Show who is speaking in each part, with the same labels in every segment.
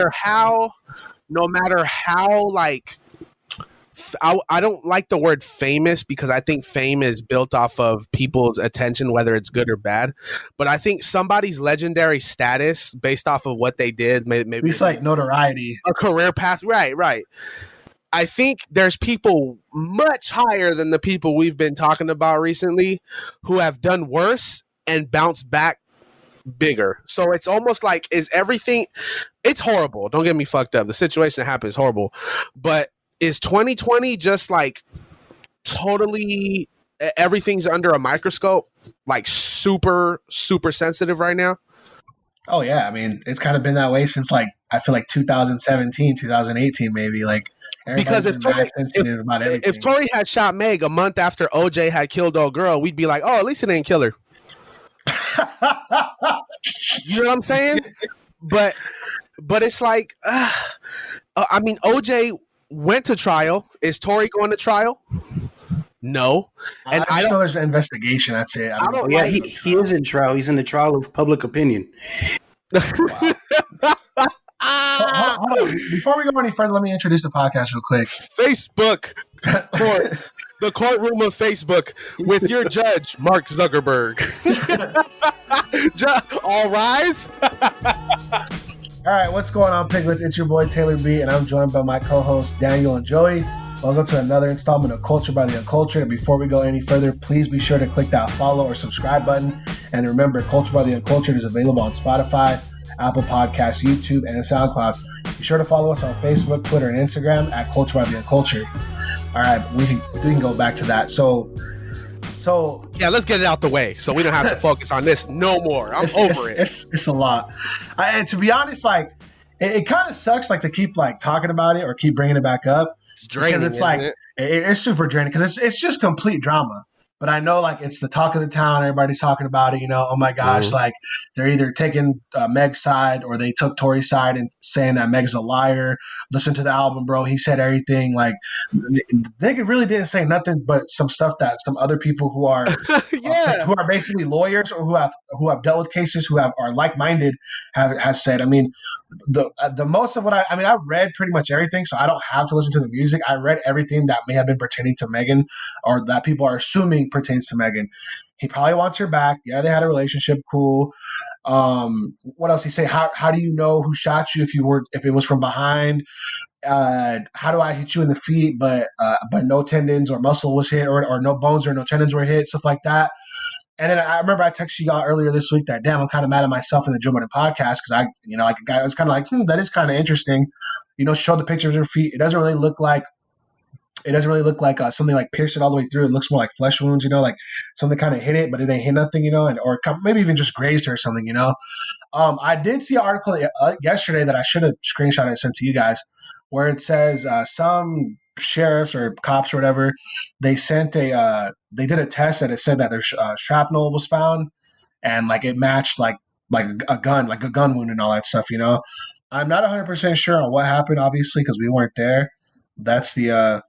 Speaker 1: how, no matter how, like, I don't like the word famous because I think fame is built off of people's attention, whether it's good or bad. But I think somebody's legendary status based off of what they did, maybe
Speaker 2: it's like notoriety,
Speaker 1: a career path. Right. I think there's people much higher than the people we've been talking about recently who have done worse and bounced back bigger. So it's almost like, is everything, it's horrible. Don't get me fucked up. The situation that happened is horrible. But is 2020 just like totally everything's under a microscope, like super, super sensitive right now?
Speaker 2: Oh yeah, I mean, it's kind of been that way since like I feel like 2017, 2018, maybe. Like
Speaker 1: because
Speaker 2: everybody's been mad sensitive about everything.
Speaker 1: If Tory had shot Meg a month after OJ had killed old girl, we'd be like, oh, at least it didn't kill her. You know what I'm saying? But it's like, I mean, OJ went to trial. Is Tory going to trial? No.
Speaker 2: And I don't know there's an investigation. That's it.
Speaker 3: Yeah, he is in trial. He's in the trial of public opinion.
Speaker 2: Hold on. Before we go any further, let me introduce the podcast real quick.
Speaker 1: Facebook court. The courtroom of Facebook with your judge, Mark Zuckerberg. All rise.
Speaker 2: All right, what's going on, Piglets? It's your boy, Taylor B., and I'm joined by my co-hosts, Daniel and Joey. Welcome to another installment of Culture by the Uncultured. And before we go any further, please be sure to click that follow or subscribe button. And remember, Culture by the Uncultured is available on Spotify, Apple Podcasts, YouTube, and SoundCloud. Be sure to follow us on Facebook, Twitter, and Instagram at Culture by the Uncultured. All right, we can go back to that. So
Speaker 1: yeah, let's get it out the way so we don't have to focus on this no more. I'm over it.
Speaker 2: It's a lot. And to be honest, like it kind of sucks like to keep like talking about it or keep bringing it back up.
Speaker 1: It's draining,
Speaker 2: because it's like it's super draining because it's just complete drama. But I know like it's the talk of the town. Everybody's talking about it. You know, oh my gosh, like they're either taking Meg's side or they took Tory's side and saying that Meg's a liar. Listen to the album, bro. He said everything. Like they really didn't say nothing but some stuff that some other people who are who are basically lawyers or who have dealt with cases who are like minded has said. I mean, the most of what I read pretty much everything, so I don't have to listen to the music. I read everything that may have been pertaining to Megan or that people are assuming pertains to Megan. He probably wants her back. Yeah, they had a relationship. Cool. What else he say? How do you know who shot you if it was from behind? How do I hit you in the feet, but no tendons or muscle was hit, or no bones or no tendons were hit, stuff like that. And then I remember I texted y'all earlier this week that, damn, I'm kind of mad at myself in the Joe Budden podcast because I was kind of like, that is kind of interesting. You know, show the picture of her feet. It doesn't really look like something like pierced it all the way through. It looks more like flesh wounds, you know, like something kind of hit it, but it ain't hit nothing, you know, or maybe even just grazed her or something, you know. I did see an article yesterday that I should have screenshot and sent to you guys where it says some sheriffs or cops or whatever, they did a test that it said that their shrapnel was found and like it matched like a gun wound and all that stuff, you know. I'm not 100% sure on what happened, obviously, because we weren't there. That's the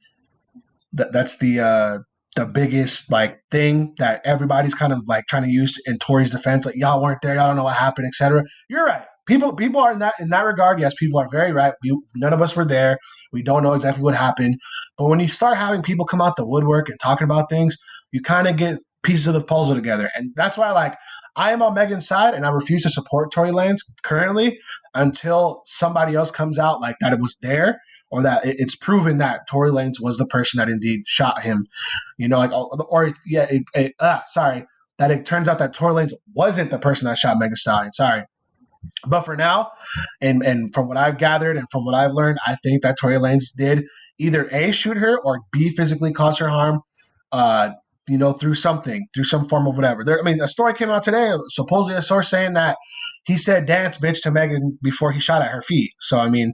Speaker 2: biggest like thing that everybody's kind of like trying to use in Tory's defense. Like, y'all weren't there, y'all don't know what happened, etc. You're right. People are in that regard. Yes, people are very right. None of us were there. We don't know exactly what happened. But when you start having people come out the woodwork and talking about things, you kind of get pieces of the puzzle together. And that's why, like, I am on Megan's side and I refuse to support Tory Lanez currently until somebody else comes out like that it was there or that it's proven that Tory Lanez was the person that indeed shot him. You know, like, that it turns out that Tory Lanez wasn't the person that shot Megan Thee Stallion. Sorry. But for now, and from what I've gathered and from what I've learned, I think that Tory Lanez did either A, shoot her, or B, physically cause her harm, you know, through some form of whatever. A story came out today, supposedly a source saying that he said dance bitch to Megan before he shot at her feet. So, I mean,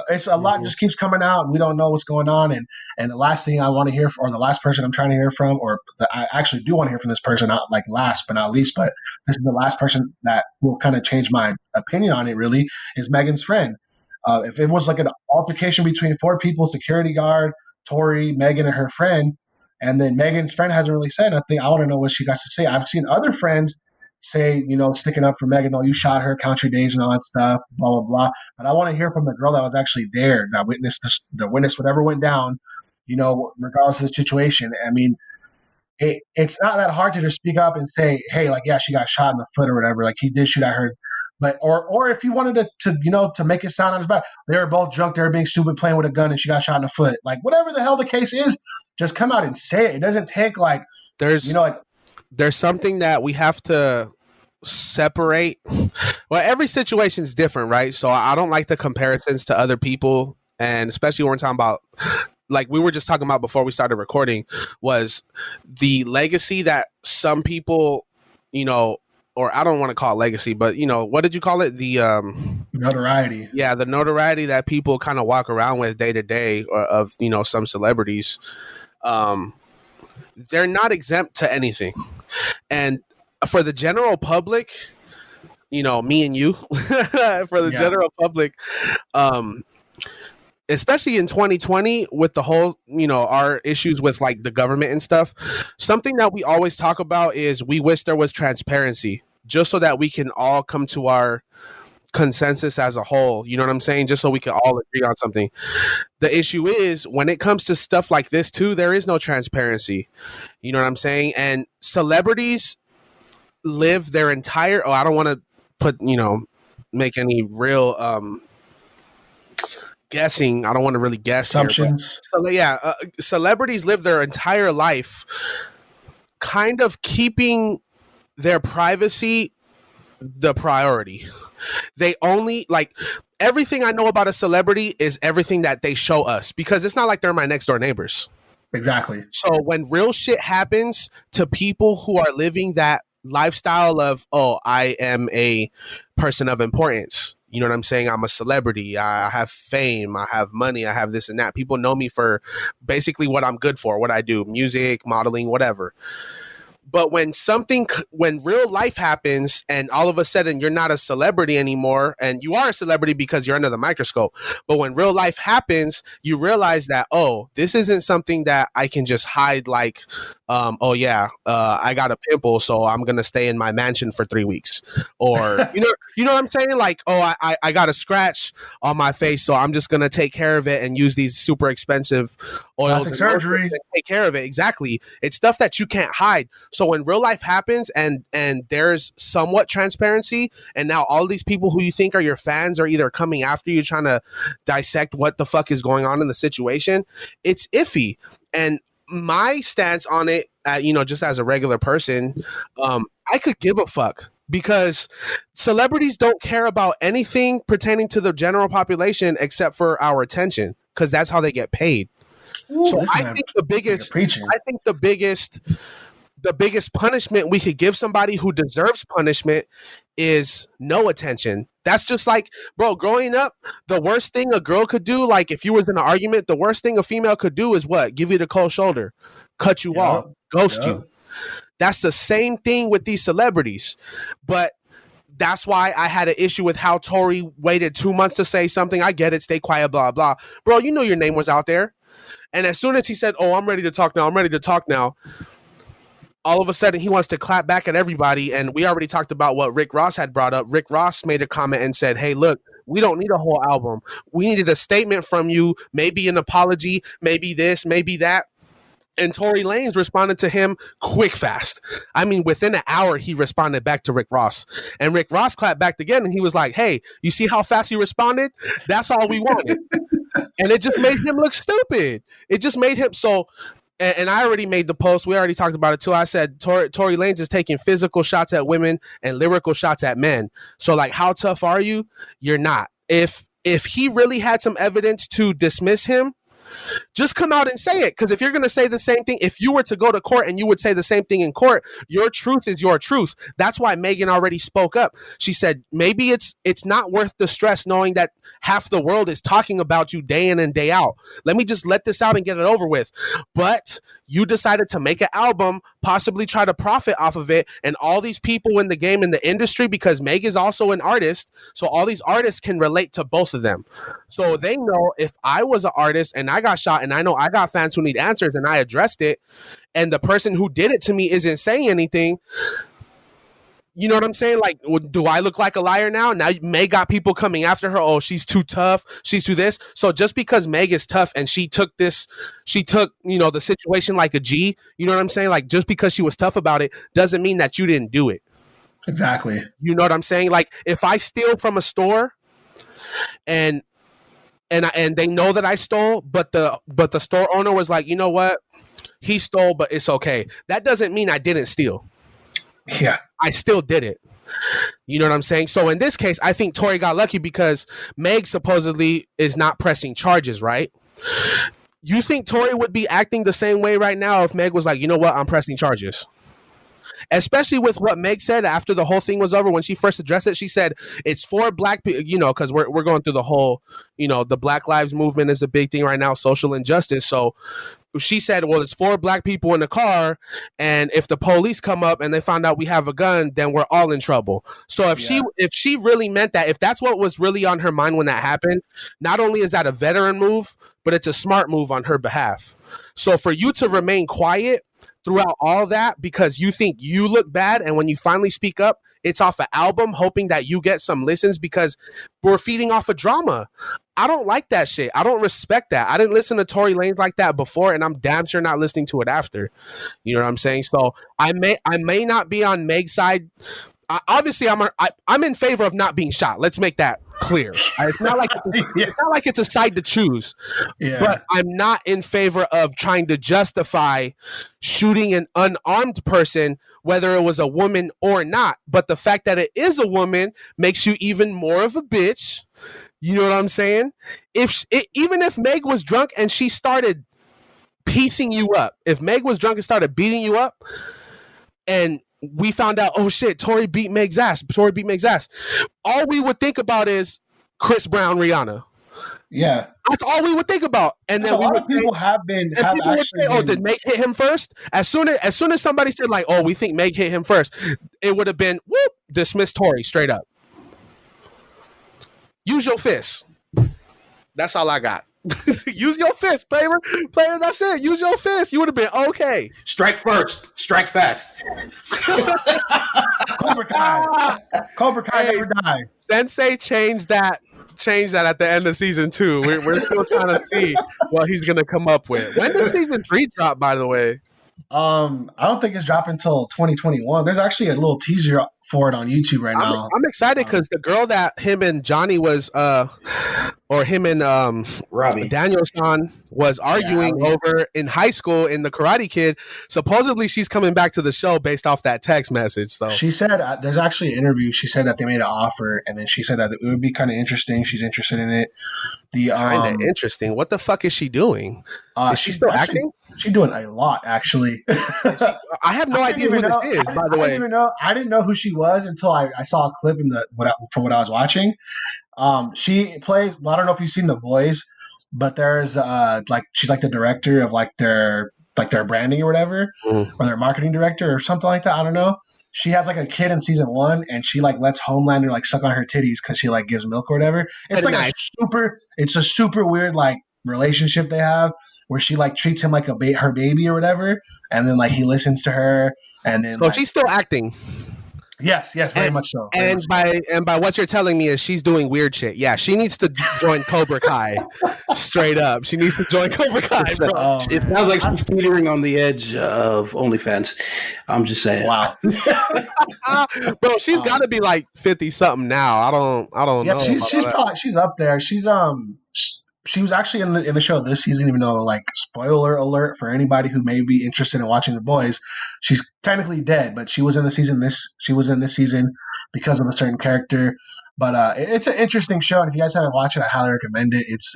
Speaker 2: it's a lot just keeps coming out. And we don't know what's going on. And the last thing I want to hear, or the last person I'm trying to hear from, or I actually do want to hear from this person, not like last but not least, but this is the last person that will kind of change my opinion on it really, is Megan's friend. If it was like an altercation between 4 people, security guard, Tory, Megan, and her friend, and then Megan's friend hasn't really said nothing, I want to know what she got to say. I've seen other friends say, sticking up for Megan, oh, you shot her, count your days and all that stuff, blah, blah, blah. But I want to hear from the girl that was actually there, that witnessed this, that witnessed whatever went down, regardless of the situation. I mean, it's not that hard to just speak up and say, hey, like, yeah, she got shot in the foot or whatever. Like, he did shoot at her. But, or if you wanted to make it sound on his back, they were both drunk, they were being stupid, playing with a gun, and she got shot in the foot. Like, whatever the hell the case is, just come out and say it. It doesn't take
Speaker 1: there's something that we have to separate. Well, every situation is different, right? So I don't like the comparisons to other people, and especially when we're talking about, like we were just talking about before we started recording, was the legacy that some people, or I don't want to call it legacy, but what did you call it? The
Speaker 2: notoriety.
Speaker 1: Yeah, the notoriety that people kind of walk around with day to day of some celebrities. They're not exempt to anything. And for the general public, me and you, for the general public, especially in 2020 with the whole, our issues with like the government and stuff, something that we always talk about is we wish there was transparency just so that we can all come to our consensus as a whole. You know what I'm saying? Just so we can all agree on something. The issue is when it comes to stuff like this too, there is no transparency. You know what I'm saying? And celebrities live their entire, I don't want to put, make any real guessing. I don't want to really guess
Speaker 2: assumptions.
Speaker 1: Here, celebrities live their entire life kind of keeping their privacy the priority. They only, like, everything I know about a celebrity is everything that they show us, because it's not like they're my next door neighbors.
Speaker 2: Exactly.
Speaker 1: So when real shit happens to people who are living that lifestyle of, oh, I am a person of importance, you know what I'm saying? I'm a celebrity. I have fame. I have money. I have this and that. People know me for basically what I'm good for, what I do, music, modeling, whatever. But when real life happens and all of a sudden you're not a celebrity anymore, and you are a celebrity because you're under the microscope, but when real life happens, you realize that, oh, this isn't something that I can just hide, like, I got a pimple, so I'm going to stay in my mansion for 3 weeks. Or, you know what I'm saying? Like, oh, I got a scratch on my face, so I'm just going to take care of it and use these super expensive oils and
Speaker 2: surgery
Speaker 1: to take care of it. Exactly. It's stuff that you can't hide. So when real life happens and there's somewhat transparency, and now all these people who you think are your fans are either coming after you trying to dissect what the fuck is going on in the situation, it's iffy. And my stance on it, just as a regular person, I could give a fuck, because celebrities don't care about anything pertaining to the general population except for our attention, because that's how they get paid.
Speaker 2: Ooh,
Speaker 1: so I think the biggest punishment we could give somebody who deserves punishment is no attention. That's just like, bro, growing up, the worst thing a girl could do, like if you was in an argument, the worst thing a female could do is what? Give you the cold shoulder, cut you off, ghost you. That's the same thing with these celebrities. But that's why I had an issue with how Tory waited 2 months to say something. I get it, stay quiet, blah, blah. Bro, you know your name was out there. And as soon as he said, oh, I'm ready to talk now, all of a sudden he wants to clap back at everybody. And we already talked about what Rick Ross had brought up. Rick Ross made a comment and said, hey, look, we don't need a whole album. We needed a statement from you, maybe an apology, maybe this, maybe that. And Tory Lanez responded to him quick, fast. I mean, within an hour, he responded back to Rick Ross. And Rick Ross clapped back again, and he was like, hey, you see how fast he responded? That's all we wanted. And it just made him look stupid. It just made him so... And I already made the post. We already talked about it too. I said Tory Lanez is taking physical shots at women and lyrical shots at men. So, like, how tough are you? You're not. If he really had some evidence to dismiss him, just come out and say it. Because if you're going to say the same thing, if you were to go to court and you would say the same thing in court, your truth is your truth. That's why Megan already spoke up. She said, maybe it's not worth the stress knowing that half the world is talking about you day in and day out. Let me just let this out and get it over with. But you decided to make an album, possibly try to profit off of it, and all these people in the game, in the industry, because Meg is also an artist, so all these artists can relate to both of them. So they know if I was an artist and I got shot, and I know I got fans who need answers, and I addressed it, and the person who did it to me isn't saying anything, You know what I'm saying? Like, do I look like a liar now? Now Meg got people coming after her. Oh, she's too tough. She's too this. So just because Meg is tough and she took the situation like a G. You know what I'm saying? Like, just because she was tough about it doesn't mean that you didn't do it.
Speaker 2: Exactly.
Speaker 1: You know what I'm saying? Like, if I steal from a store and they know that I stole, but the store owner was like, you know what? He stole, but it's okay. That doesn't mean I didn't steal.
Speaker 2: Yeah.
Speaker 1: I still did it. You know what I'm saying? So in this case, I think Tory got lucky because Meg supposedly is not pressing charges, right? You think Tory would be acting the same way right now if Meg was like, you know what, I'm pressing charges? Especially with what Meg said after the whole thing was over. When she first addressed it, she said it's for black people, because we're going through the whole, the Black Lives Movement is a big thing right now, social injustice. So she said, well, it's 4 black people in the car, and if the police come up and they find out we have a gun, then we're all in trouble. So if she really meant that, if that's what was really on her mind when that happened, not only is that a veteran move, but it's a smart move on her behalf. So for you to remain quiet throughout all that because you think you look bad, and when you finally speak up, it's off an album hoping that you get some listens because we're feeding off of drama. I don't like that shit. I don't respect that. I didn't listen to Tory Lanez like that before, and I'm damn sure not listening to it after. You know what I'm saying? So I may not be on Meg's side. Obviously, I'm in favor of not being shot. Let's make that clear. It's not like it's a side to choose. Yeah. But I'm not in favor of trying to justify shooting an unarmed person, whether it was a woman or not. But the fact that it is a woman makes you even more of a bitch. You know what I'm saying? Even if Meg was drunk and she started piecing you up, if Meg was drunk and started beating you up, and we found out, oh shit, Tory beat Meg's ass. All we would think about is Chris Brown, Rihanna.
Speaker 2: Yeah,
Speaker 1: that's all we would think about. And then
Speaker 2: a lot of people have actually
Speaker 1: say, oh, did Meg hit him first? As soon as somebody said like, oh, we think Meg hit him first, it would have been whoop, dismiss Tory straight up. Use your fist. That's all I got. Use your fist, player. That's it. Use your fist. You would have been okay.
Speaker 3: Strike first. Strike fast.
Speaker 2: Cobra Kai never die.
Speaker 1: Sensei changed that at the end of season 2. We're still trying to see what he's gonna come up with. When does season 3 drop, by the way?
Speaker 2: I don't think it's dropping until 2021. There's actually a little teaser for it on YouTube right now.
Speaker 1: I'm excited because the girl that him and Johnny was, or him and
Speaker 3: Robbie
Speaker 1: Danielson was arguing over in high school in The Karate Kid. Supposedly she's coming back to the show based off that text message. So
Speaker 2: she said there's actually an interview. She said that they made an offer, and then she said that it would be kind of interesting. She's interested in it.
Speaker 1: Kind of interesting. What the fuck is she doing? Is she still acting?
Speaker 2: She's doing a lot, actually.
Speaker 1: I have no idea who this is, by the way.
Speaker 2: I didn't know who she was until I saw a clip from what I was watching. She plays. Well, I don't know if you've seen The Boys, but there's she's like the director of their branding or whatever, or their marketing director or something like that. I don't know. She has like a kid in season 1, and she lets Homelander suck on her titties because she gives milk or whatever. It's it's a super weird relationship they have where she treats him like her baby or whatever, and then he listens to her, and then
Speaker 1: so she's still acting.
Speaker 2: Yes, very much so.
Speaker 1: By what you're telling me is she's doing weird shit. Yeah, she needs to join Cobra Kai. Straight up, she needs to join Cobra Kai. Bro.
Speaker 3: It sounds like she's teetering on the edge of OnlyFans. I'm just saying.
Speaker 2: Wow,
Speaker 1: bro, she's got to be 50 something now. I don't know.
Speaker 2: She's up there. She was actually in the show this season, even though spoiler alert for anybody who may be interested in watching The Boys, she's technically dead, but she was in this season because of a certain character. But it's an interesting show, and if you guys haven't watched it, I highly recommend it. It's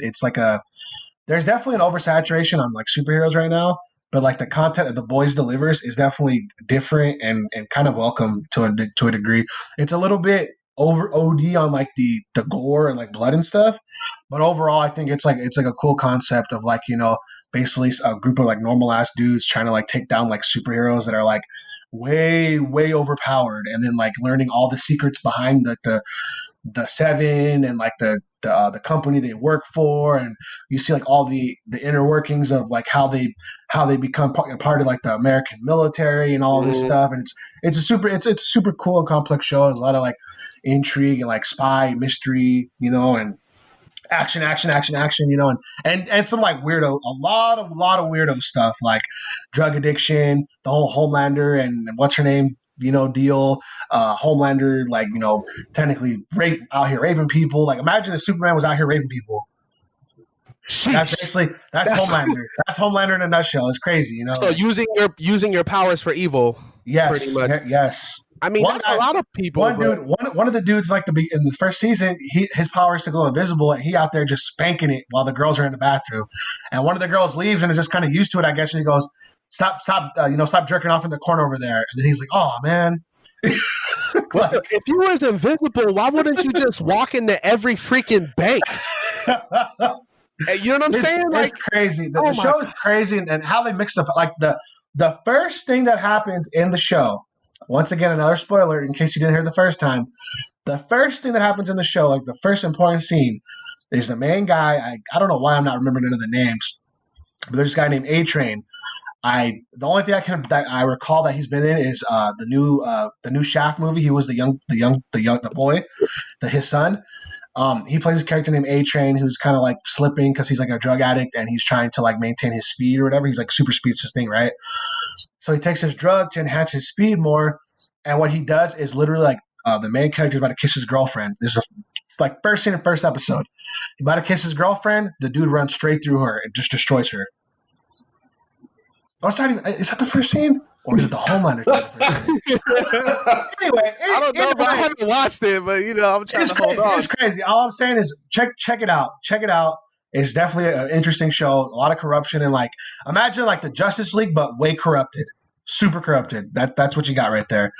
Speaker 2: there's definitely an oversaturation on superheroes right now, but the content that The Boys delivers is definitely different and kind of welcome to a degree. It's a little bit over OD on the gore and blood and stuff, but overall I think it's a cool concept of basically a group of normal ass dudes trying to take down superheroes that are way overpowered, and then learning all the secrets behind the Seven and the company they work for, and you see like all the inner workings of like how they become part of like the American military and all this stuff. And it's a super cool and complex show. There's a lot of like intrigue and like spy mystery, and action, and some like weirdo, a lot of weirdo stuff like drug addiction, the whole Homelander and what's her name, deal. Homelander, like, technically out here raping people. Like, imagine if Superman was out here raping people. That's Homelander. That's Homelander in a nutshell. It's crazy,
Speaker 1: So using your powers for evil.
Speaker 2: Yes,
Speaker 1: pretty much.
Speaker 2: Yes.
Speaker 1: I mean, that's a lot of people.
Speaker 2: One of the dudes, like in the first season, his power is to go invisible, and he out there just spanking it while the girls are in the bathroom. And one of the girls leaves and is just kind of used to it, I guess. And he goes, "Stop, stop jerking off in the corner over there." And then he's like, "Oh man."
Speaker 1: Like, if you was invisible, why wouldn't you just walk into every freaking bank? You know what I'm saying?
Speaker 2: Like, it's crazy. The show is crazy, and how they mix up. Like the first thing that happens in the show. Once again, another spoiler in case you didn't hear the first time. The first thing that happens in the show, like the first important scene, is the main guy. I don't know why I'm not remembering none of the names, but there's this guy named A-Train. The only thing I recall that he's been in is the new Shaft movie. He was the boy, his son. He plays this character named A-Train who's kind of like slipping because he's like a drug addict and he's trying to like maintain his speed or whatever. He's like super speed's his thing, right? So he takes his drug to enhance his speed more. And what he does is literally like the main character is about to kiss his girlfriend. This is like first scene in first episode. He's about to kiss his girlfriend. The dude runs straight through her and just destroys her. Oh, is that the first scene? Or is it the Homelander? Anyway,
Speaker 1: I don't know, but I haven't watched it, but I'm trying to hold on.
Speaker 2: It's crazy. All I'm saying is check it out. Check it out. It's definitely an interesting show. A lot of corruption and like imagine like the Justice League, but way corrupted, super corrupted. That's what you got right there.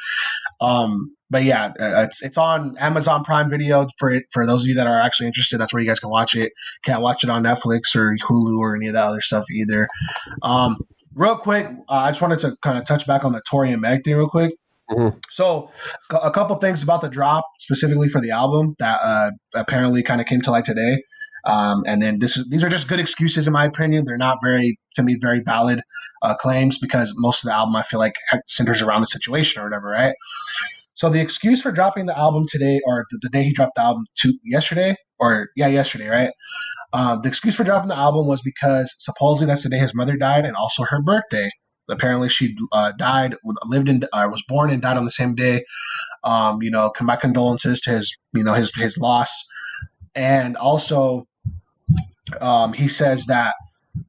Speaker 2: But yeah, it's on Amazon Prime Video for those of you that are actually interested. That's where you guys can watch it. Can't watch it on Netflix or Hulu or any of that other stuff either. Real quick, I just wanted to kind of touch back on the Tory and Meg thing real quick.
Speaker 1: Mm-hmm.
Speaker 2: So a couple things about the drop specifically for the album that apparently kind of came to light today. And then these are just good excuses in my opinion. They're not very valid claims because most of the album I feel like centers around the situation or whatever, right? So the excuse for dropping the album today or the day he dropped the album yesterday, right? The excuse for dropping the album was because supposedly that's the day his mother died and also her birthday. Apparently she was born and died on the same day. My condolences to his loss. And also he says that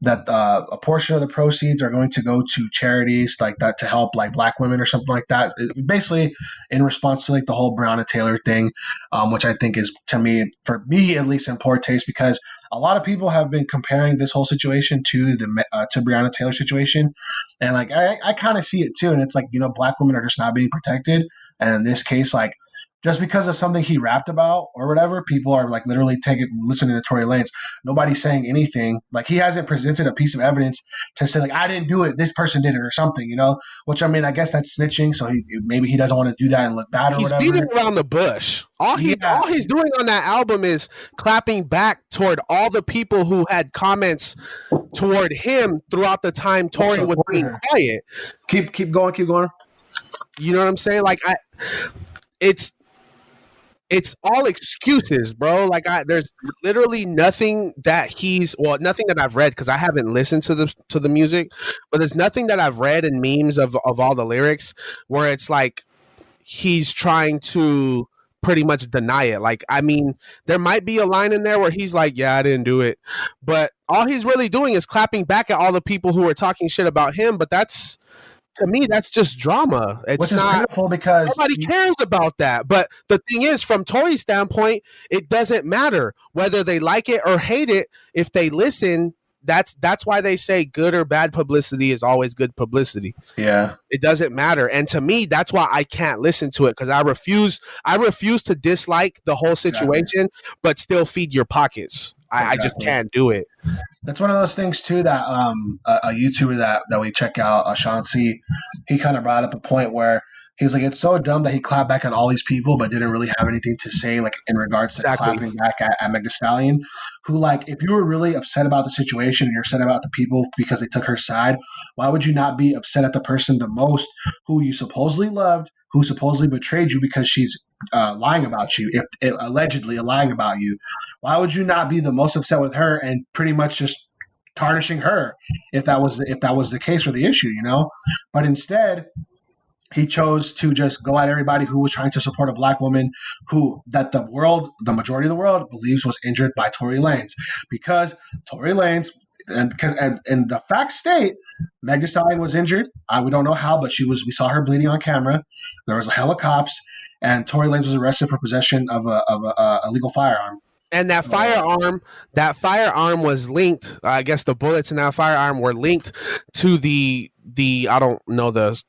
Speaker 2: a portion of the proceeds are going to go to charities like that to help like Black women or something like that. Basically, in response to like the whole Breonna Taylor thing, which I think is for me at least in poor taste because a lot of people have been comparing this whole situation to to Breonna Taylor situation, and like I kind of see it too. And it's like Black women are just not being protected, and in this case, like. Just because of something he rapped about or whatever, people are like literally listening to Tory Lanez. Nobody's saying anything. Like he hasn't presented a piece of evidence to say like I didn't do it, this person did it or something, Which I mean, I guess that's snitching. So maybe he doesn't want to do that and look bad or whatever.
Speaker 1: He's beating around the bush. All he's doing on that album is clapping back toward all the people who had comments toward him throughout the time Tory was being quiet.
Speaker 2: Keep going.
Speaker 1: You know what I'm saying? Like it's all excuses, bro. Like there's literally nothing that nothing that I've read because I haven't listened to the music, but there's nothing that I've read in memes of all the lyrics where it's like he's trying to pretty much deny it. Like, I mean, there might be a line in there where he's like, yeah, I didn't do it. But all he's really doing is clapping back at all the people who are talking shit about him. But to me, that's just drama. It's not
Speaker 2: beautiful because
Speaker 1: nobody cares about that. But the thing is, from Tory's standpoint, it doesn't matter whether they like it or hate it. If they listen, that's why they say good or bad publicity is always good publicity.
Speaker 2: Yeah,
Speaker 1: it doesn't matter. And to me, that's why I can't listen to it because I refuse to dislike the whole situation, but still feed your pockets. I just can't do it.
Speaker 2: That's one of those things too that a YouTuber that we check out, Sean C, he kind of brought up a point where He's like, it's so dumb that he clapped back at all these people, but didn't really have anything to say, like in regards to
Speaker 1: Exactly.
Speaker 2: clapping back at Meg Thee Stallion. Who, like, if you were really upset about the situation and you're upset about the people because they took her side, why would you not be upset at the person the most who you supposedly loved, who supposedly betrayed you because she's lying about you, if allegedly lying about you? Why would you not be the most upset with her and pretty much just tarnishing her if that was the case or the issue, you know? But instead, he chose to just go at everybody who was trying to support a black woman that the majority of the world believes was injured by Tory Lanez, because Tory Lanez and the facts state Meg Thee Stallion was injured. We don't know how, but we saw her bleeding on camera. There was a hell of cops, and Tory Lanez was arrested for possession of a illegal firearm.
Speaker 1: And that firearm was linked. I guess the bullets in that firearm were linked to the I don't know the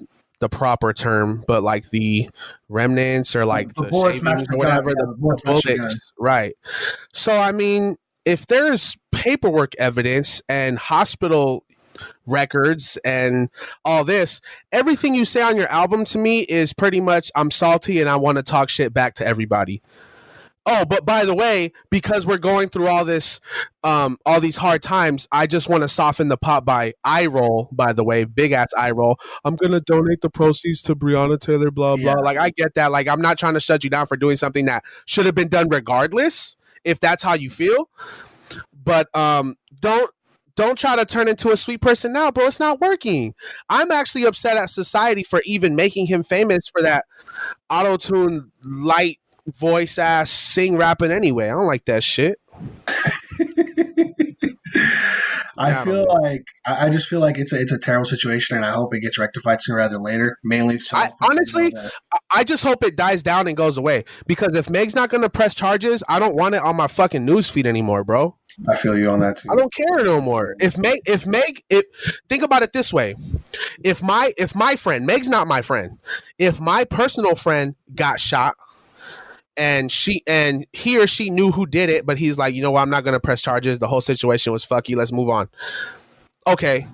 Speaker 1: proper term, but like the remnants or like the shavings or whatever, the bullets, right? So I mean, if there's paperwork evidence and hospital records and all this, everything you say on your album to me is pretty much I'm salty and I want to talk shit back to everybody. Oh, but by the way, because we're going through all this, all these hard times, I just want to soften the pot by eye roll. By the way, big ass eye roll. I'm gonna donate the proceeds to Breonna Taylor. Blah blah. Like I get that. Like I'm not trying to shut you down for doing something that should have been done regardless, if that's how you feel. But don't try to turn into a sweet person now, bro. It's not working. I'm actually upset at society for even making him famous for that auto-tune light voice ass sing rapping anyway. I don't like that shit.
Speaker 2: I just feel like it's a terrible situation, and I hope it gets rectified sooner rather than later. Mainly,
Speaker 1: I just hope it dies down and goes away, because if Meg's not gonna press charges, I don't want it on my fucking newsfeed anymore, bro.
Speaker 2: I feel you on that too.
Speaker 1: I don't care no more. If think about it this way: if my friend, Meg's not my friend, if my personal friend got shot, and he or she knew who did it, but he's like, you know what, I'm not going to press charges. The whole situation was fuck you. Let's move on. Okay.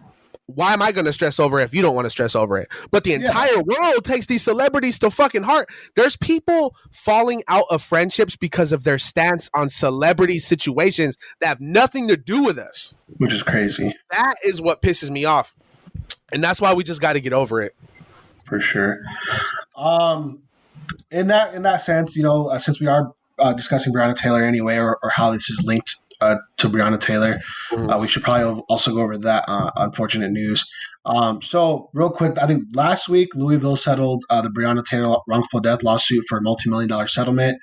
Speaker 1: Why am I going to stress over it if you don't want to stress over it? But the entire world takes these celebrities to fucking heart. There's people falling out of friendships because of their stance on celebrity situations that have nothing to do with us.
Speaker 2: Which is crazy.
Speaker 1: That is what pisses me off. And that's why we just got to get over it.
Speaker 2: For sure. In that sense, you know, since we are discussing Breonna Taylor anyway, or how this is linked to Breonna Taylor, we should probably also go over that unfortunate news. So real quick, I think last week Louisville settled the Breonna Taylor wrongful death lawsuit for a multi-million-dollar settlement,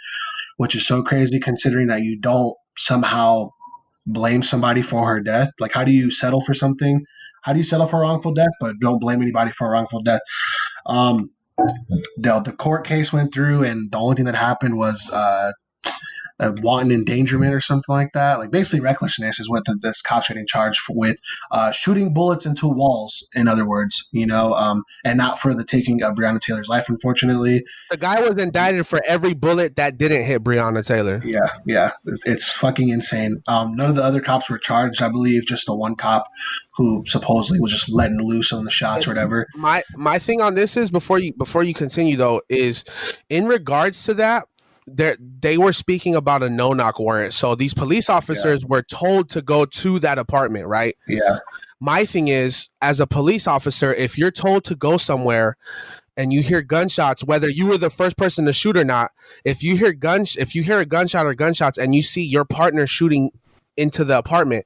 Speaker 2: which is so crazy considering that you don't somehow blame somebody for her death. Like, how do you settle for something? How do you settle for a wrongful death, but don't blame anybody for a wrongful death? The court case went through, and the only thing that happened was a wanton endangerment or something like that. Like, basically recklessness is what this cop's getting charged with, shooting bullets into walls, in other words, you know, and not for the taking of Breonna Taylor's life, unfortunately.
Speaker 1: The guy was indicted for every bullet that didn't hit Breonna Taylor.
Speaker 2: Yeah. It's fucking insane. None of the other cops were charged, I believe, just the one cop who supposedly was just letting loose on the shots or whatever.
Speaker 1: My thing on this is, before you continue though, is in regards to that, they were speaking about a no-knock warrant. So these police officers were told to go to that apartment, right?
Speaker 2: Yeah.
Speaker 1: My thing is, as a police officer, if you're told to go somewhere and you hear gunshots, whether you were the first person to shoot or not, if you hear a gunshot or gunshots and you see your partner shooting into the apartment,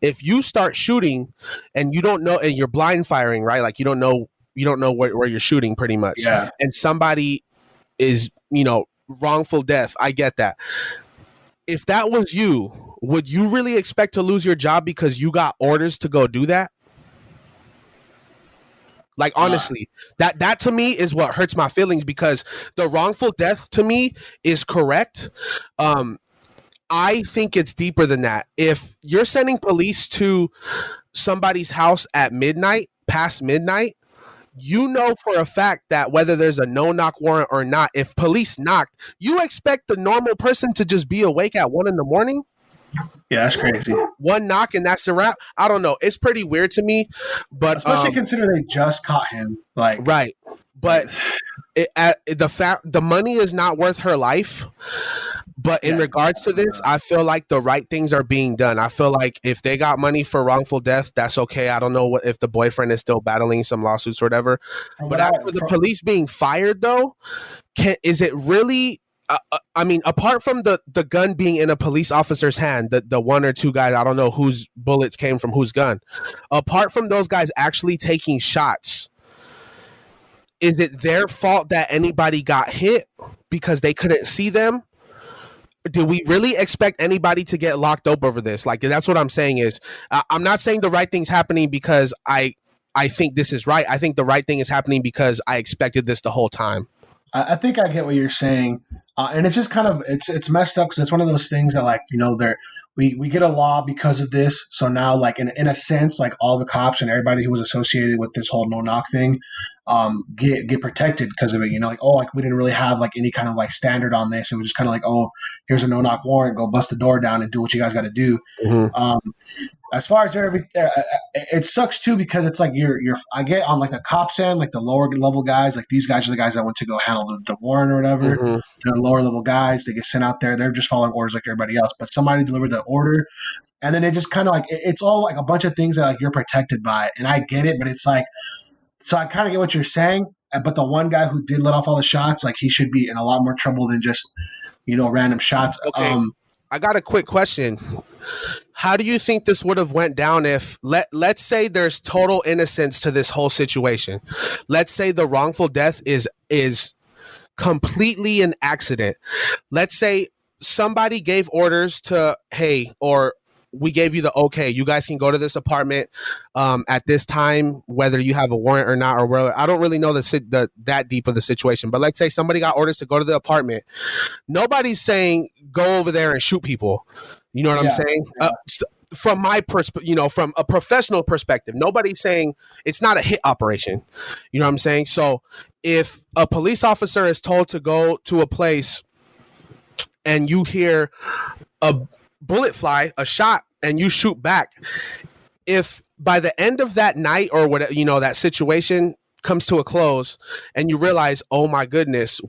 Speaker 1: if you start shooting and you don't know, and you're blind firing, right? Like you don't know where you're shooting, pretty much.
Speaker 2: Yeah.
Speaker 1: And somebody is, you know, wrongful death. I get that. If that was you, would you really expect to lose your job because you got orders to go do that? Like, honestly, that to me is what hurts my feelings, because the wrongful death to me is correct. I think it's deeper than that. If you're sending police to somebody's house at midnight, past midnight, you know for a fact that whether there's a no-knock warrant or not, if police knocked, you expect the normal person to just be awake at 1 a.m?
Speaker 2: Yeah, that's crazy.
Speaker 1: One knock and that's a wrap. I don't know. It's pretty weird to me, but
Speaker 2: especially considering they just caught him. Like,
Speaker 1: right. but the money is not worth her life. But in regards to this, I feel like the right things are being done. I feel like if they got money for wrongful death, that's okay. I don't know if the boyfriend is still battling some lawsuits or whatever. But as for the police being fired, though, is it really? I mean, apart from the gun being in a police officer's hand, the one or two guys, I don't know whose bullets came from whose gun. Apart from those guys actually taking shots, is it their fault that anybody got hit because they couldn't see them? Do we really expect anybody to get locked up over this? Like, that's what I'm saying is, I'm not saying the right thing's happening because I think this is right. I think the right thing is happening because I expected this the whole time.
Speaker 2: I think I get what you're saying, and it's just kind of it's messed up because it's one of those things that, like, you know, we get a law because of this. So now, like, in a sense, like, all the cops and everybody who was associated with this whole no knock thing get protected because of it. You know, like, oh, like, we didn't really have like any kind of like standard on this. It was just kind of like, oh, here's a no knock warrant, go bust the door down and do what you guys got to do. Mm-hmm. As far as it sucks too because it's like I get on like the cops end, like the lower level guys, like these guys are the guys that went to go handle the warrant or whatever. Mm-hmm. You know, lower level guys, they get sent out there, they're just following orders like everybody else. But somebody delivered the order, and then it just kind of like it's all like a bunch of things that like you're protected by, and I get it, but it's like, so I kind of get what you're saying, but the one guy who did let off all the shots, like he should be in a lot more trouble than just, you know, random shots.
Speaker 1: Okay. I got a quick question. How do you think this would have went down if let's say there's total innocence to this whole situation? Let's say the wrongful death is completely an accident. Let's say somebody gave orders to, hey, or we gave you the okay, you guys can go to this apartment at this time, whether you have a warrant or not, or whether, I don't really know that deep of the situation, but let's say somebody got orders to go to the apartment. Nobody's saying go over there and shoot people. You know what I'm saying? Yeah. From my perspective, you know, from a professional perspective, nobody's saying it's not a hit operation. You know what I'm saying? So if a police officer is told to go to a place and you hear a bullet fly, a shot, and you shoot back, if by the end of that night or whatever, you know, that situation comes to a close and you realize, oh my goodness,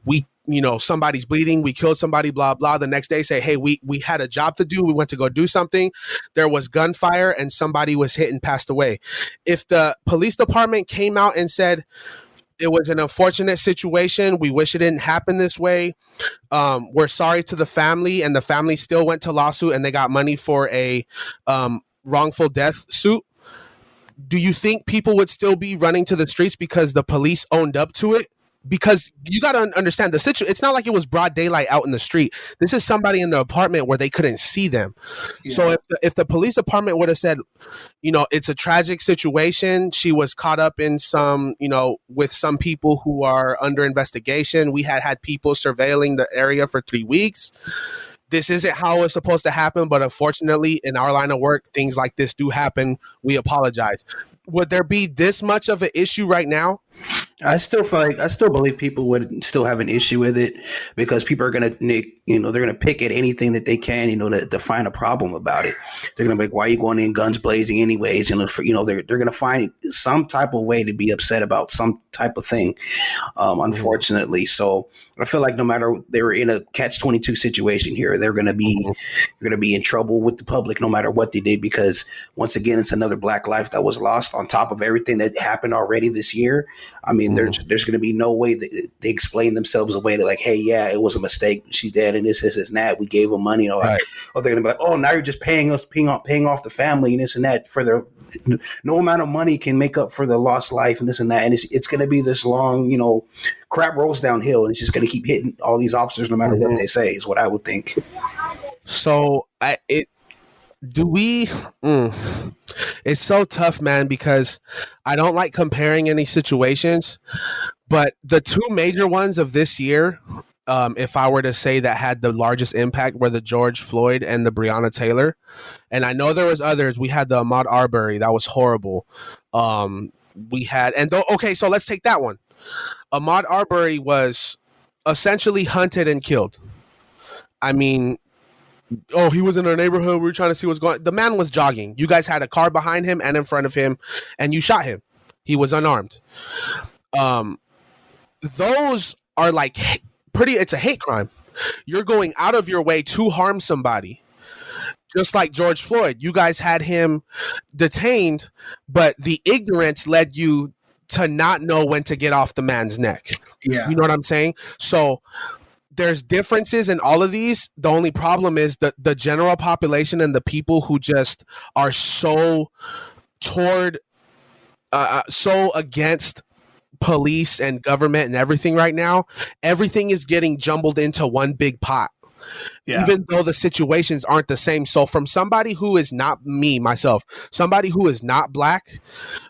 Speaker 1: you know, somebody's bleeding, we killed somebody, blah, blah. The next day say, hey, we had a job to do. We went to go do something. There was gunfire and somebody was hit and passed away. If the police department came out and said, it was an unfortunate situation, we wish it didn't happen this way, we're sorry to the family, and the family still went to lawsuit and they got money for a wrongful death suit, do you think people would still be running to the streets because the police owned up to it? Because you got to understand the situation. It's not like it was broad daylight out in the street. This is somebody in the apartment where they couldn't see them. Yeah. So if the police department would have said, you know, it's a tragic situation, she was caught up in some, you know, with some people who are under investigation. We had people surveilling the area for 3 weeks. This isn't how it's supposed to happen, but unfortunately, in our line of work, things like this do happen. We apologize. Would there be this much of an issue right now?
Speaker 3: I still believe people would still have an issue with it because people are going to, you know, they're going to pick at anything that they can, you know, to find a problem about it. They're going to be like, why are you going in guns blazing anyways? You know, they're going to find some type of way to be upset about some type of thing, unfortunately. So I feel like no matter, they were in a catch-22 situation here, they're going to be in trouble with the public no matter what they did, because once again, it's another Black life that was lost on top of everything that happened already this year. I mean, there's going to be no way that they explain themselves away to like, hey, yeah, it was a mistake. She's dead, and this and that. We gave them money. You know, right. Or they're going to be like, oh, now you're just paying off the family and this and that for their. No amount of money can make up for the lost life and this and that. And it's going to be this long, you know, crap rolls downhill, and it's just going to keep hitting all these officers no matter what they say, is what I would think.
Speaker 1: So it's so tough, man, because I don't like comparing any situations, but the two major ones of this year, if I were to say that had the largest impact, were the George Floyd and the Breonna Taylor. And I know there was others. We had the Ahmaud Arbery. That was horrible. So let's take that one. Ahmaud Arbery was essentially hunted and killed. I mean, he was in our neighborhood. We were trying to see what's going on. The man was jogging. You guys had a car behind him and in front of him, and you shot him. He was unarmed. those are like it's a hate crime. You're going out of your way to harm somebody. Just like George Floyd, you guys had him detained, but the ignorance led you to not know when to get off the man's neck.
Speaker 2: Yeah.
Speaker 1: You know what I'm saying? So there's differences in all of these. The only problem is the general population and the people who just are so so against police and government and everything right now. Everything is getting jumbled into one big pot. Yeah. Even though the situations aren't the same. So from somebody who is not myself, somebody who is not black,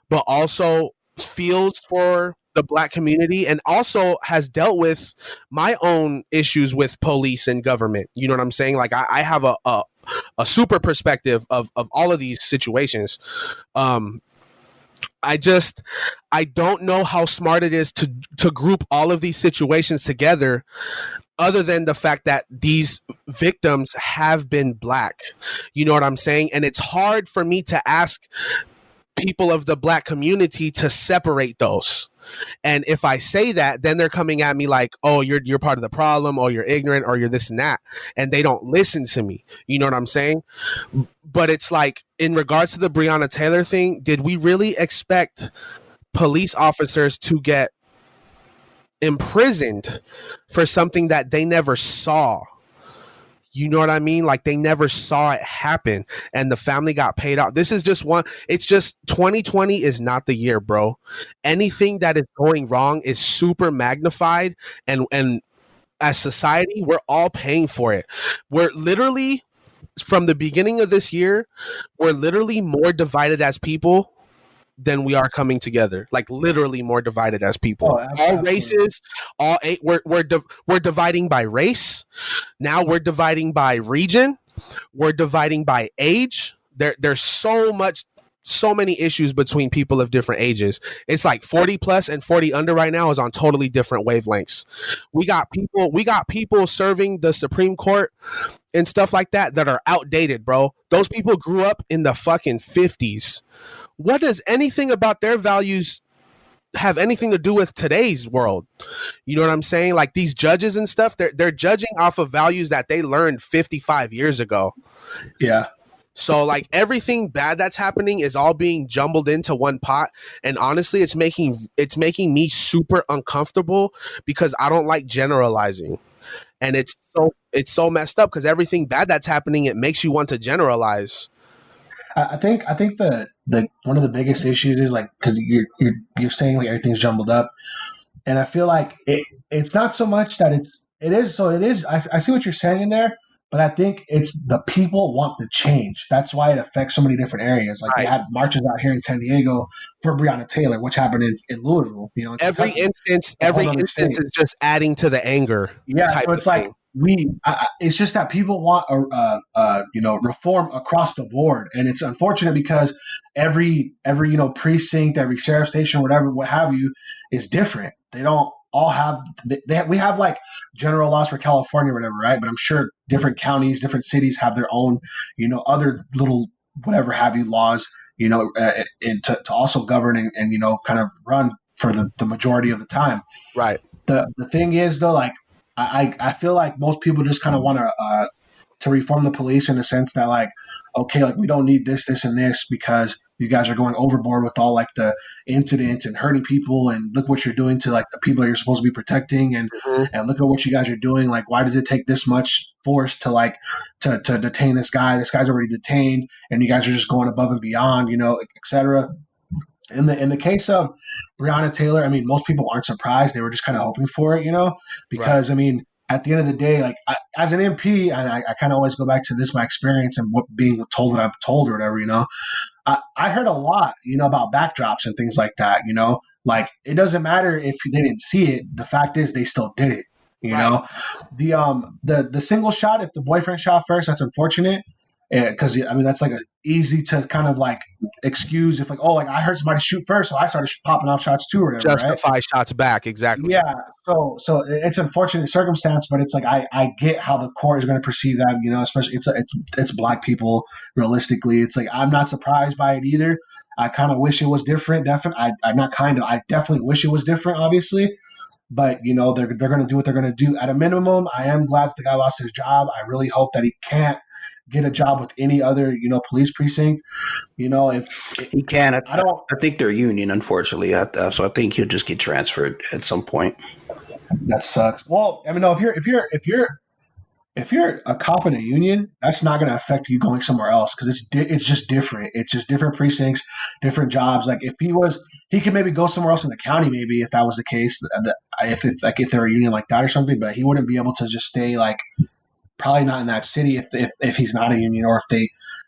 Speaker 1: but also feels for the black community and also has dealt with my own issues with police and government. You know what I'm saying? Like I have a super perspective of all of these situations. I don't know how smart it is to group all of these situations together, other than the fact that these victims have been black. You know what I'm saying? And it's hard for me to ask people of the black community to separate those. And if I say that, then they're coming at me like, oh, you're part of the problem, or you're ignorant, or you're this and that. And they don't listen to me. You know what I'm saying? But it's like, in regards to the Breonna Taylor thing, did we really expect police officers to get imprisoned for something that they never saw? You know what I mean? Like, they never saw it happen, and the family got paid out. This is just it's just 2020 is not the year, bro. Anything that is going wrong is super magnified, and as society, we're all paying for it. We're literally, from the beginning of this year, we're literally more divided as people than we are coming together. Like, literally more divided as people. All races, all eight. We're dividing by race. Now we're dividing by region. We're dividing by age. There's so many issues between people of different ages. It's like 40 plus and 40 under right now is on totally different wavelengths. We got people serving the Supreme Court and stuff like that are outdated, bro. Those people grew up in the fucking 50s. What does anything about their values have anything to do with today's world? You know what I'm saying? Like, these judges and stuff, they're judging off of values that they learned 55 years ago.
Speaker 2: Yeah.
Speaker 1: So, like, everything bad that's happening is all being jumbled into one pot. And honestly, it's making me super uncomfortable, because I don't like generalizing. And it's so messed up, because everything bad that's happening, it makes you want to generalize.
Speaker 2: I think the one of the biggest issues is, like, because you're saying like everything's jumbled up, and I feel like it's not so much that it is. I see what you're saying in there, but I think it's the people want the change. That's why it affects so many different areas. Like, they had marches out here in San Diego for Breonna Taylor, which happened in Louisville. You know,
Speaker 1: every instance is just adding to the anger.
Speaker 2: Yeah, so it's like it's just that people want reform across the board, and it's unfortunate because every precinct, every sheriff station, whatever, what have you, is different. They don't all have we have like general laws for California or whatever, right? But I'm sure different counties, different cities have their own other little whatever have you laws, and to also govern and kind of run for the majority of the time.
Speaker 1: Right.
Speaker 2: The thing is, though, like, I feel like most people just kind of want to reform the police in the sense that, like, okay, like, we don't need this, and this, because you guys are going overboard with all like the incidents and hurting people, and look what you're doing to like the people that you're supposed to be protecting, and and look at what you guys are doing. Like, why does it take this much force to detain this guy? This guy's already detained, and you guys are just going above and beyond, etc. In the case of Breonna Taylor, I mean, most people aren't surprised. They were just kind of hoping for it, because right. I mean, at the end of the day, like, as an MP, and I kind of always go back to this, my experience and being told what I'm told or whatever, I heard a lot, about backdrops and things like that, like, it doesn't matter if they didn't see it. The fact is they still did it, right. The single shot, if the boyfriend shot first, that's unfortunate. Because I mean, that's like easy to kind of like excuse if like, oh, like, I heard somebody shoot first, so I started popping off shots too, or whatever.
Speaker 1: Justify shots back, exactly.
Speaker 2: Yeah. So it's unfortunate circumstance, but it's like I get how the court is going to perceive that, especially it's black people. Realistically, it's like I'm not surprised by it either. I kind of wish it was different. I definitely wish it was different, obviously. But they're going to do what they're going to do. At a minimum, I am glad the guy lost his job. I really hope that he can't get a job with any other police precinct. If
Speaker 3: He can.
Speaker 2: I don't,
Speaker 3: I think they're union, unfortunately. So I think he'll just get transferred at some point.
Speaker 2: that sucks. Well, I mean, no, if you're a cop in a union, that's not going to affect you going somewhere else because it's just different. It's just different precincts, different jobs. Like if he could maybe go somewhere else in the county, maybe if that was the case, if they're a union like that or something. But he wouldn't be able to just stay probably not in that city if he's not a union, or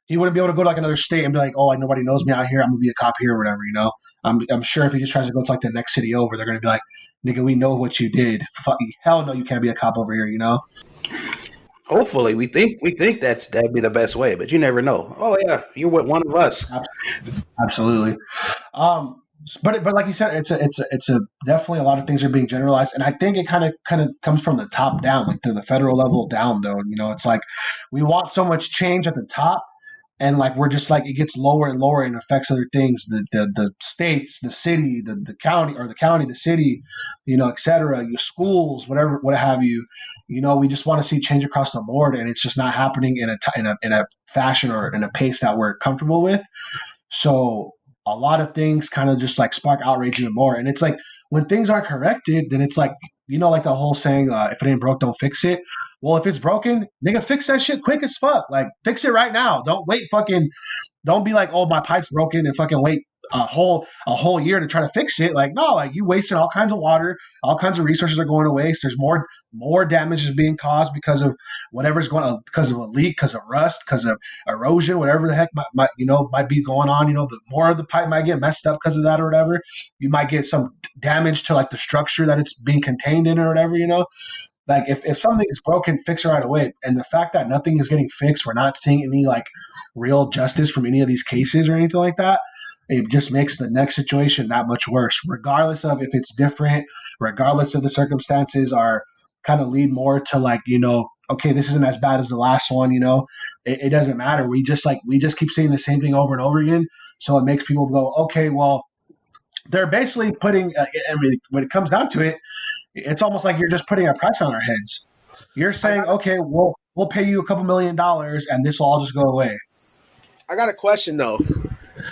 Speaker 2: he wouldn't be able to go to another state and be like, oh, nobody knows me out here, I'm gonna be a cop here or whatever. I'm sure if he just tries to go to the next city over, they're gonna be like, nigga, we know what you did. Hell no, you can't be a cop over here.
Speaker 3: Hopefully, we think that'd be the best way, but you never know. Oh yeah, you're one of us.
Speaker 2: Absolutely. But like you said, it's a definitely a lot of things are being generalized, and I think it kind of comes from the top down, like to the federal level down. Though it's like we want so much change at the top, and we're just it gets lower and lower and affects other things, the states, the city, the county, the city, et cetera, your schools, whatever, what have you. We just want to see change across the board, and it's just not happening in a fashion or in a pace that we're comfortable with. So a lot of things kind of just spark outrage even more. And it's when things aren't corrected, then it's the whole saying, if it ain't broke, don't fix it. Well, if it's broken, nigga, fix that shit quick as fuck. Fix it right now. Don't wait don't be oh, my pipe's broken and fucking wait a whole year to try to fix it. No, you wasting all kinds of water, all kinds of resources are going to waste. There's more damage is being caused because of whatever's going on, because of a leak, because of rust, because of erosion, whatever the heck might be going on. The more of the pipe might get messed up because of that or whatever. You might get some damage to the structure that it's being contained in or whatever. If something is broken, fix it right away. And the fact that nothing is getting fixed, we're not seeing any real justice from any of these cases or anything like that. It just makes the next situation that much worse, regardless of if it's different, regardless of the circumstances are kind of lead more to okay, this isn't as bad as the last one. It doesn't matter. We just keep saying the same thing over and over again. So it makes people go, okay, well, they're basically putting, when it comes down to it, it's almost like you're just putting a price on our heads. You're saying, okay, we'll pay you a couple $1 million and this will all just go away.
Speaker 1: I got a question though.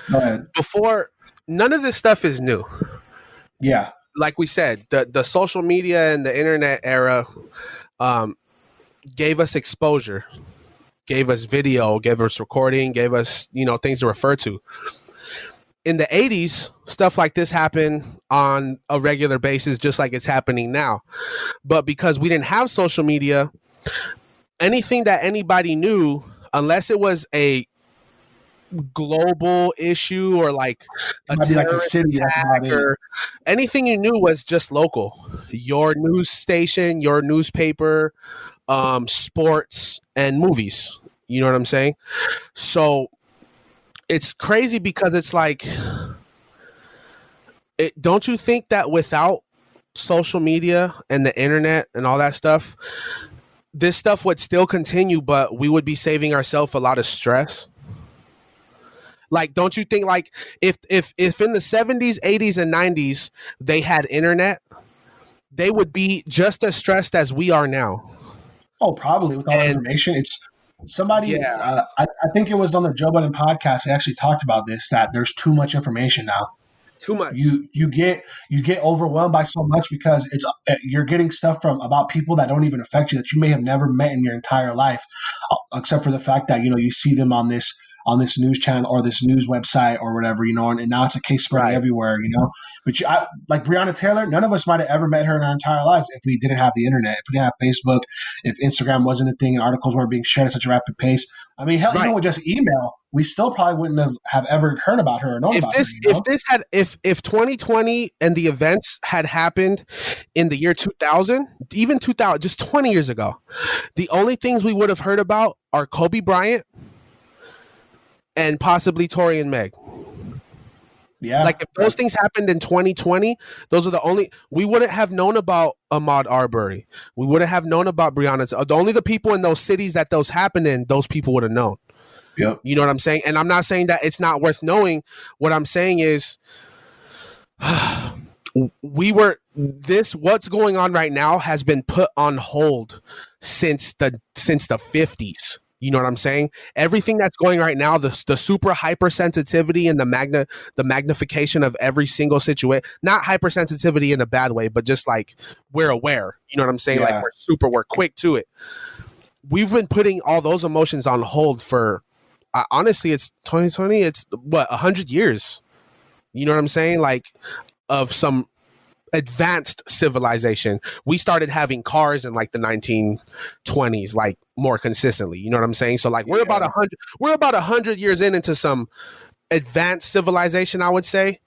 Speaker 2: Go ahead.
Speaker 1: Before, none of this stuff is new.
Speaker 2: Yeah.
Speaker 1: Like we said, the social media and the internet era gave us exposure, gave us video, gave us recording, gave us, things to refer to. In the 80s, stuff like this happened on a regular basis, just like it's happening now. But because we didn't have social media, anything that anybody knew, unless it was a global issue or a terrorist
Speaker 2: city
Speaker 1: attack or anything you knew, was just local. Your news station, your newspaper, sports, and movies. You know what I'm saying? So it's crazy because it's don't you think that without social media and the internet and all that stuff, this stuff would still continue, but we would be saving ourselves a lot of stress? Don't you think if in the 70s, 80s, and 90s they had internet, they would be just as stressed as we are now?
Speaker 2: Oh, probably, with all the information. It's somebody. Yeah. I think it was on the Joe Budden podcast. They actually talked about this, that there's too much information now.
Speaker 1: Too much.
Speaker 2: You get overwhelmed by so much because you're getting stuff about people that don't even affect you, that you may have never met in your entire life, except for the fact that you see them on this news channel or this news website or whatever, and now it's a case spreading everywhere, But like Breonna Taylor, none of us might have ever met her in our entire lives if we didn't have the internet, if we didn't have Facebook, if Instagram wasn't a thing and articles weren't being shared at such a rapid pace. I mean, hell, even with just email, we still probably wouldn't have ever heard about her or known about her.
Speaker 1: If 2020 and the events had happened in the year 2000, even 2000, just 20 years ago, the only things we would have heard about are Kobe Bryant and possibly Tory and Meg.
Speaker 2: Yeah.
Speaker 1: If those things happened in 2020, those are the only, we wouldn't have known about Ahmaud Arbery. We wouldn't have known about Breonna. Only the people in those cities that those happened in, those people would have known.
Speaker 2: Yep.
Speaker 1: You know what I'm saying? And I'm not saying that it's not worth knowing. What I'm saying is what's going on right now has been put on hold since the 50s. You know what I'm saying? Everything that's going right now, the super hypersensitivity and the magnification of every single situation, not hypersensitivity in a bad way, but just like we're aware. You know what I'm saying?
Speaker 2: Yeah.
Speaker 1: Like we're quick to it. We've been putting all those emotions on hold for honestly, it's 2020. It's what 100 years. You know what I'm saying? Like of some advanced civilization. We started having cars in like the 1920s, like more consistently. You know what I'm saying? So like we're about 100 years into some advanced civilization, I would say,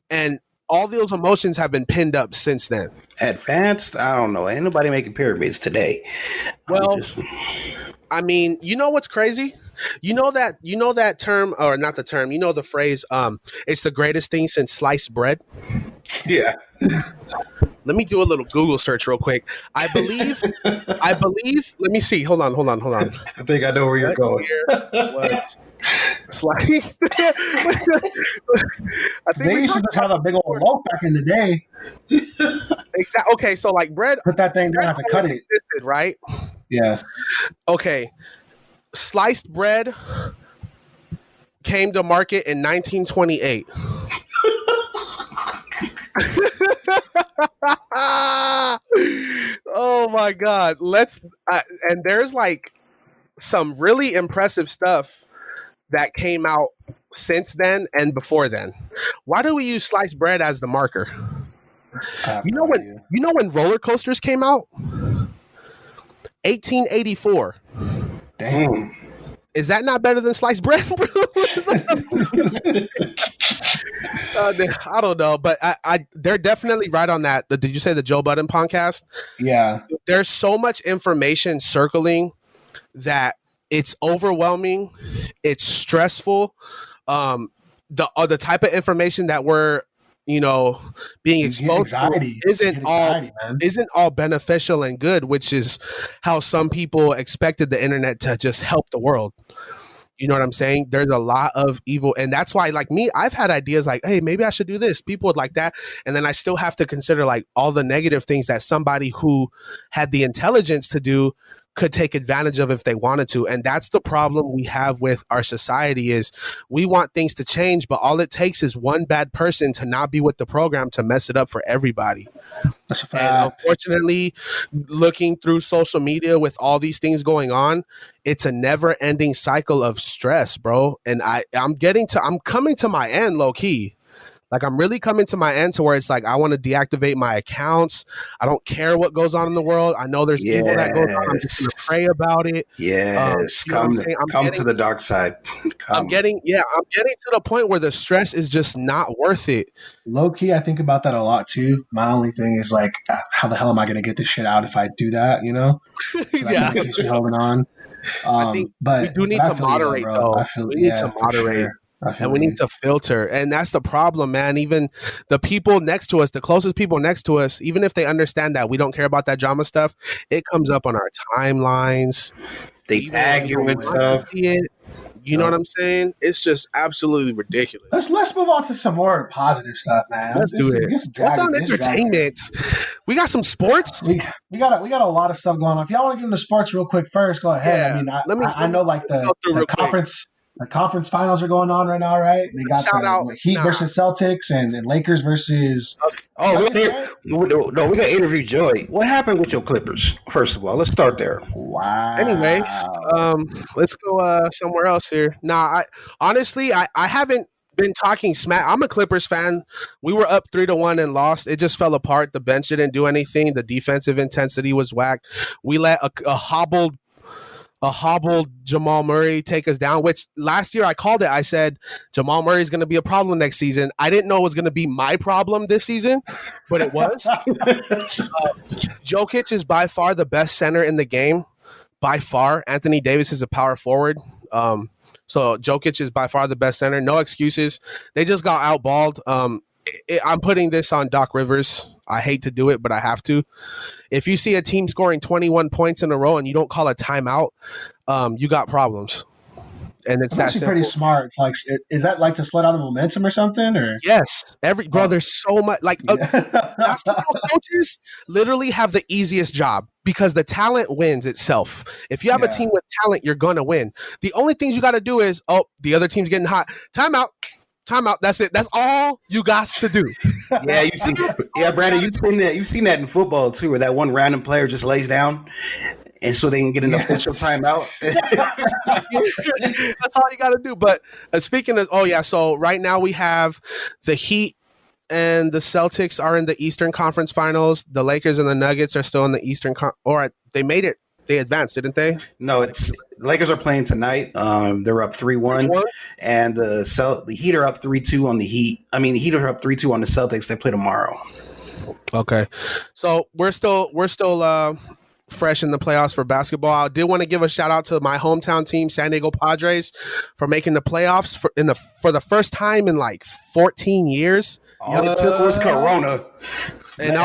Speaker 1: and all those emotions have been pinned up since then.
Speaker 3: Advanced? I don't know. Ain't nobody making pyramids today.
Speaker 1: Well, I mean, you know what's crazy? You know that term, or not the term, you know the phrase, it's the greatest thing since sliced bread?
Speaker 3: Yeah.
Speaker 1: Let me do a little Google search real quick. I believe, let me see. Hold on.
Speaker 3: I think I know where you're going.
Speaker 1: Was sliced. I think
Speaker 2: they used to just have a big old loaf back in the day.
Speaker 1: Exactly. Okay, so like bread.
Speaker 2: Put that thing down, have to cut it.
Speaker 1: Existed, right?
Speaker 2: Yeah.
Speaker 1: Okay. Sliced bread came to market in 1928. Oh my God. And there's like some really impressive stuff that came out since then and before then. Why do we use sliced bread as the marker? You know when roller coasters came out? 1884.
Speaker 2: Damn.
Speaker 1: Is that not better than sliced bread, bro? I don't know, but they're definitely right on that. Did you say the Joe Budden podcast?
Speaker 2: Yeah.
Speaker 1: There's so much information circling that it's overwhelming. It's stressful. The type of information that we're being exposed to isn't all beneficial and good, which is how some people expected the internet to just help the world. You know what I'm saying? There's a lot of evil, and that's why, like me, I've had ideas like, hey, maybe I should do this. People would like that, and then I still have to consider like all the negative things that somebody who had the intelligence to do could take advantage of if they wanted to. And that's the problem we have with our society is we want things to change, but all it takes is one bad person to not be with the program to mess it up for everybody.
Speaker 2: That's a fact.
Speaker 1: And unfortunately, looking through social media with all these things going on, it's a never-ending cycle of stress, bro. And I'm coming to my end low key. Like I'm really coming to my end to where it's like I want to deactivate my accounts. I don't care what goes on in the world. I know there's evil that goes on. I'm just gonna pray about it.
Speaker 3: Yes, come to the dark side.
Speaker 1: I'm getting to the point where the stress is just not worth it.
Speaker 2: Low key, I think about that a lot too. My only thing is like, how the hell am I gonna get this shit out if I do that? You know? So that keeps me holding on.
Speaker 1: I think we do need to moderate though. We need to moderate. Sure. And we need to filter. And that's the problem, man. Even the people next to us, the closest people next to us, even if they understand that we don't care about that drama stuff, it comes up on our timelines.
Speaker 3: They tag you and stuff.
Speaker 1: You know what I'm saying? It's just absolutely ridiculous.
Speaker 2: Let's move on to some more positive stuff, man.
Speaker 1: Let's do it. What's on entertainment? We got some sports.
Speaker 2: We got a lot of stuff going on. If y'all want to get into sports real quick first, go ahead.
Speaker 1: Yeah.
Speaker 2: I mean, I know like the conference. The conference finals are going on right now, right? They got the Heat versus Celtics and Lakers versus.
Speaker 3: Okay. We got to interview Joy. What happened with your Clippers? First of all, let's start there.
Speaker 2: Wow.
Speaker 1: Anyway, let's go somewhere else here. Nah, I haven't been talking smack. I'm a Clippers fan. We were up 3-1 and lost. It just fell apart. The bench didn't do anything. The defensive intensity was whack. We let a hobbled Jamal Murray take us down, which last year I called it. I said Jamal Murray is going to be a problem next season. I didn't know it was going to be my problem this season, but it was. Jokic is by far the best center in the game. By far. Anthony Davis is a power forward. So Jokic is by far the best center. No excuses. They just got outballed. I'm putting this on Doc Rivers. I hate to do it, but I have to. If you see a team scoring 21 points in a row and you don't call a timeout, you got problems. And it's
Speaker 2: That's
Speaker 1: that
Speaker 2: actually
Speaker 1: simple.
Speaker 2: pretty smart. Like, is that like to slow down the momentum or something? Or
Speaker 1: Yes, there's so much like basketball coaches literally have the easiest job because the talent wins itself. If you have a
Speaker 2: Yeah.
Speaker 1: team with talent, you're gonna win. The only things you got to do is, the other team's getting hot. Timeout. That's it. That's all you got to do.
Speaker 3: Yeah, Brandon, you've seen that in football too, where that one random player just lays down, and so they can get an official timeout.
Speaker 1: That's all you got to do. But speaking of, so right now we have the Heat and the Celtics are in the Eastern Conference Finals. The Lakers and the Nuggets are still in the Eastern they made it. They advanced, didn't they?
Speaker 3: No, the Lakers are playing tonight. They're up 3-1, and the Heat are up 3-2 on the Heat. I mean, the Heat are up 3-2 on the Celtics. They play tomorrow.
Speaker 1: Okay, so we're still fresh in the playoffs for basketball. I did want to give a shout out to my hometown team, San Diego Padres, for making the playoffs for the first time in like 14 years.
Speaker 3: All it took was Corona.
Speaker 1: And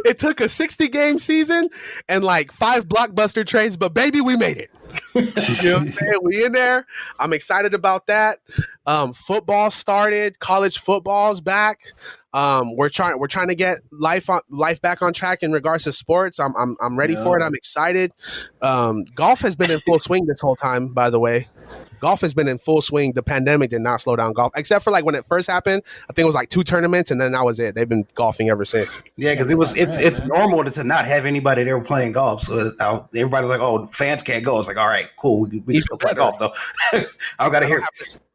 Speaker 1: it took a 60-game season and like 5 blockbuster trades, but baby, we made it. You know what I'm saying? We in there. I'm excited about that. Football started. College football's back. We're trying to get life back on track in regards to sports. I'm ready for it. I'm excited. Golf has been in full swing this whole time, by the way. Golf has been in full swing. The pandemic did not slow down golf, except for like when it first happened. I think it was like 2 tournaments, and then that was it. They've been golfing ever since.
Speaker 3: Yeah, because it's normal to not have anybody there playing golf. So everybody's like, "Oh, fans can't go." It's like, all right, cool. We can still play golf though. I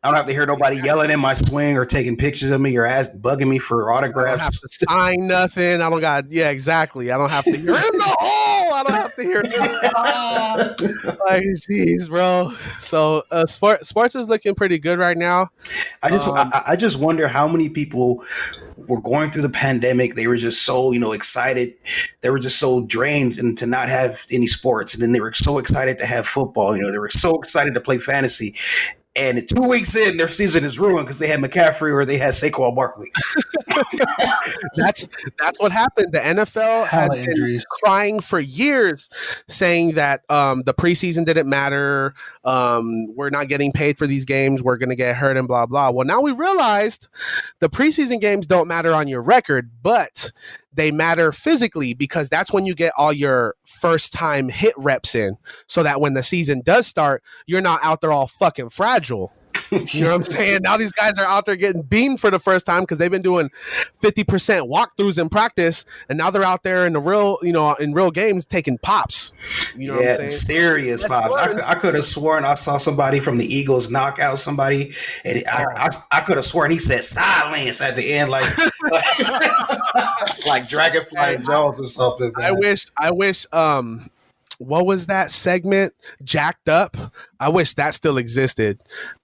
Speaker 3: don't have to hear nobody yelling in my swing or taking pictures of me or bugging me for autographs.
Speaker 1: I don't have to sign nothing. I don't got. Yeah, exactly. I don't have to. You're in the hole. I don't have to hear. Like, jeez, bro. So sports is looking pretty good right now.
Speaker 3: I just wonder how many people were going through the pandemic. They were just so excited. They were just so drained and to not have any sports, and then they were so excited to have football. They were so excited to play fantasy. And 2 weeks in, their season is ruined because they had McCaffrey or they had Saquon Barkley.
Speaker 1: That's what happened. The NFL had been crying for years, saying that the preseason didn't matter. We're not getting paid for these games. We're going to get hurt and blah, blah. Well, now we realized the preseason games don't matter on your record, but they matter physically because that's when you get all your first time hit reps in so that when the season does start, you're not out there all fucking fragile. You know what I'm saying? Now these guys are out there getting beamed for the first time because they've been doing 50% walkthroughs in practice, and now they're out there in the real, in real games taking pops. You know what I'm saying?
Speaker 3: Serious pops. I could have sworn I saw somebody from the Eagles knock out somebody, and I could have sworn he said silence at the end, like like Dragonfly Jones or something. Man.
Speaker 1: I wish. What was that segment? Jacked Up. I wish that still existed.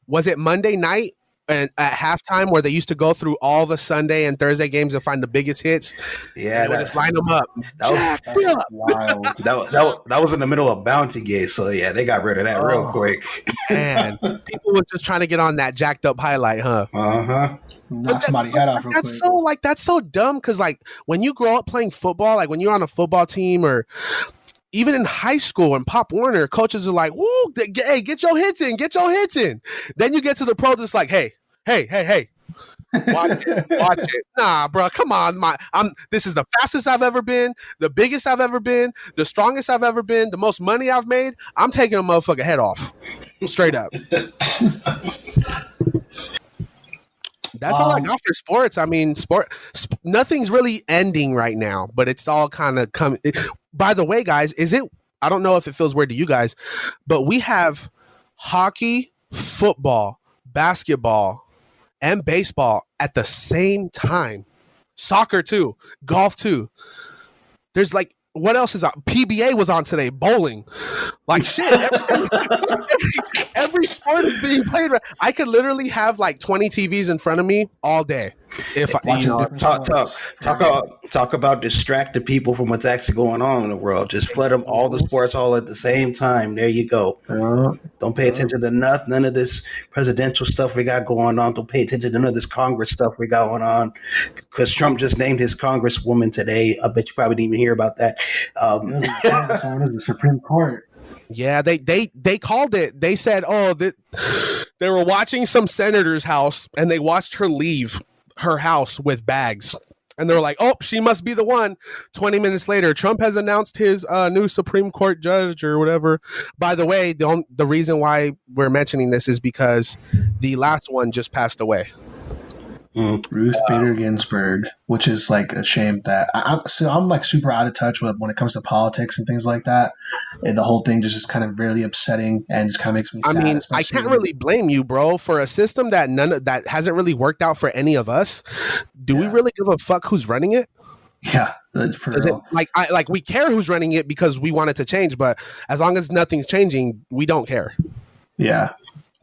Speaker 1: Was it Monday night and at halftime where they used to go through all the Sunday and Thursday games and find the biggest hits?
Speaker 3: Yeah,
Speaker 1: they would just line them up.
Speaker 2: That was wild.
Speaker 3: that was in the middle of Bounty Gate, so yeah, they got rid of that real quick.
Speaker 1: Man, people was just trying to get on that Jacked Up highlight, huh?
Speaker 2: Knock somebody head off real quick.
Speaker 1: That's so dumb because like when you grow up playing football, like when you're on a football team or even in high school and Pop Warner, coaches are like, "Woo, hey, get your hits in." Then you get to the pros, it's like, hey, watch it. Nah, bro, come on, this is the fastest I've ever been, the biggest I've ever been, the strongest I've ever been, the most money I've made. I'm taking a motherfucker head off, straight up. That's all I got for sports. I mean, nothing's really ending right now, but it's all kind of coming. By the way, guys, I don't know if it feels weird to you guys, but we have hockey, football, basketball, and baseball at the same time. Soccer too, golf too. There's like, what else is on? PBA was on today, bowling. Like shit, every sport is being played. I could literally have like 20 TVs in front of me all day. If talk about distract the people from what's actually going on in the world. Just flood them all the sports all at the same time. There you go. Don't pay attention to none of this presidential stuff we got going on. Don't pay attention to none of this Congress stuff we got going on. Because Trump just named his Congresswoman today. I bet you probably didn't even hear about that.
Speaker 2: The Supreme Court.
Speaker 1: Yeah, they called it. They said, oh, they were watching some senator's house and they watched her leave her house with bags. And they were like, oh, she must be the one. 20 minutes later, Trump has announced his new Supreme Court judge or whatever. By the way, the reason why we're mentioning this is because the last one just passed away.
Speaker 2: Ruth Bader Ginsburg, which is like a shame that I'm like super out of touch with when it comes to politics and things like that, and the whole thing just is kind of really upsetting and just kind of makes me sad.
Speaker 1: I mean, I can't really blame you, bro, for a system that hasn't really worked out for any of us. Do we really give a fuck who's running it?
Speaker 2: Yeah, for real.
Speaker 1: Like we care who's running it because we want it to change, but as long as nothing's changing, we don't care.
Speaker 2: Yeah,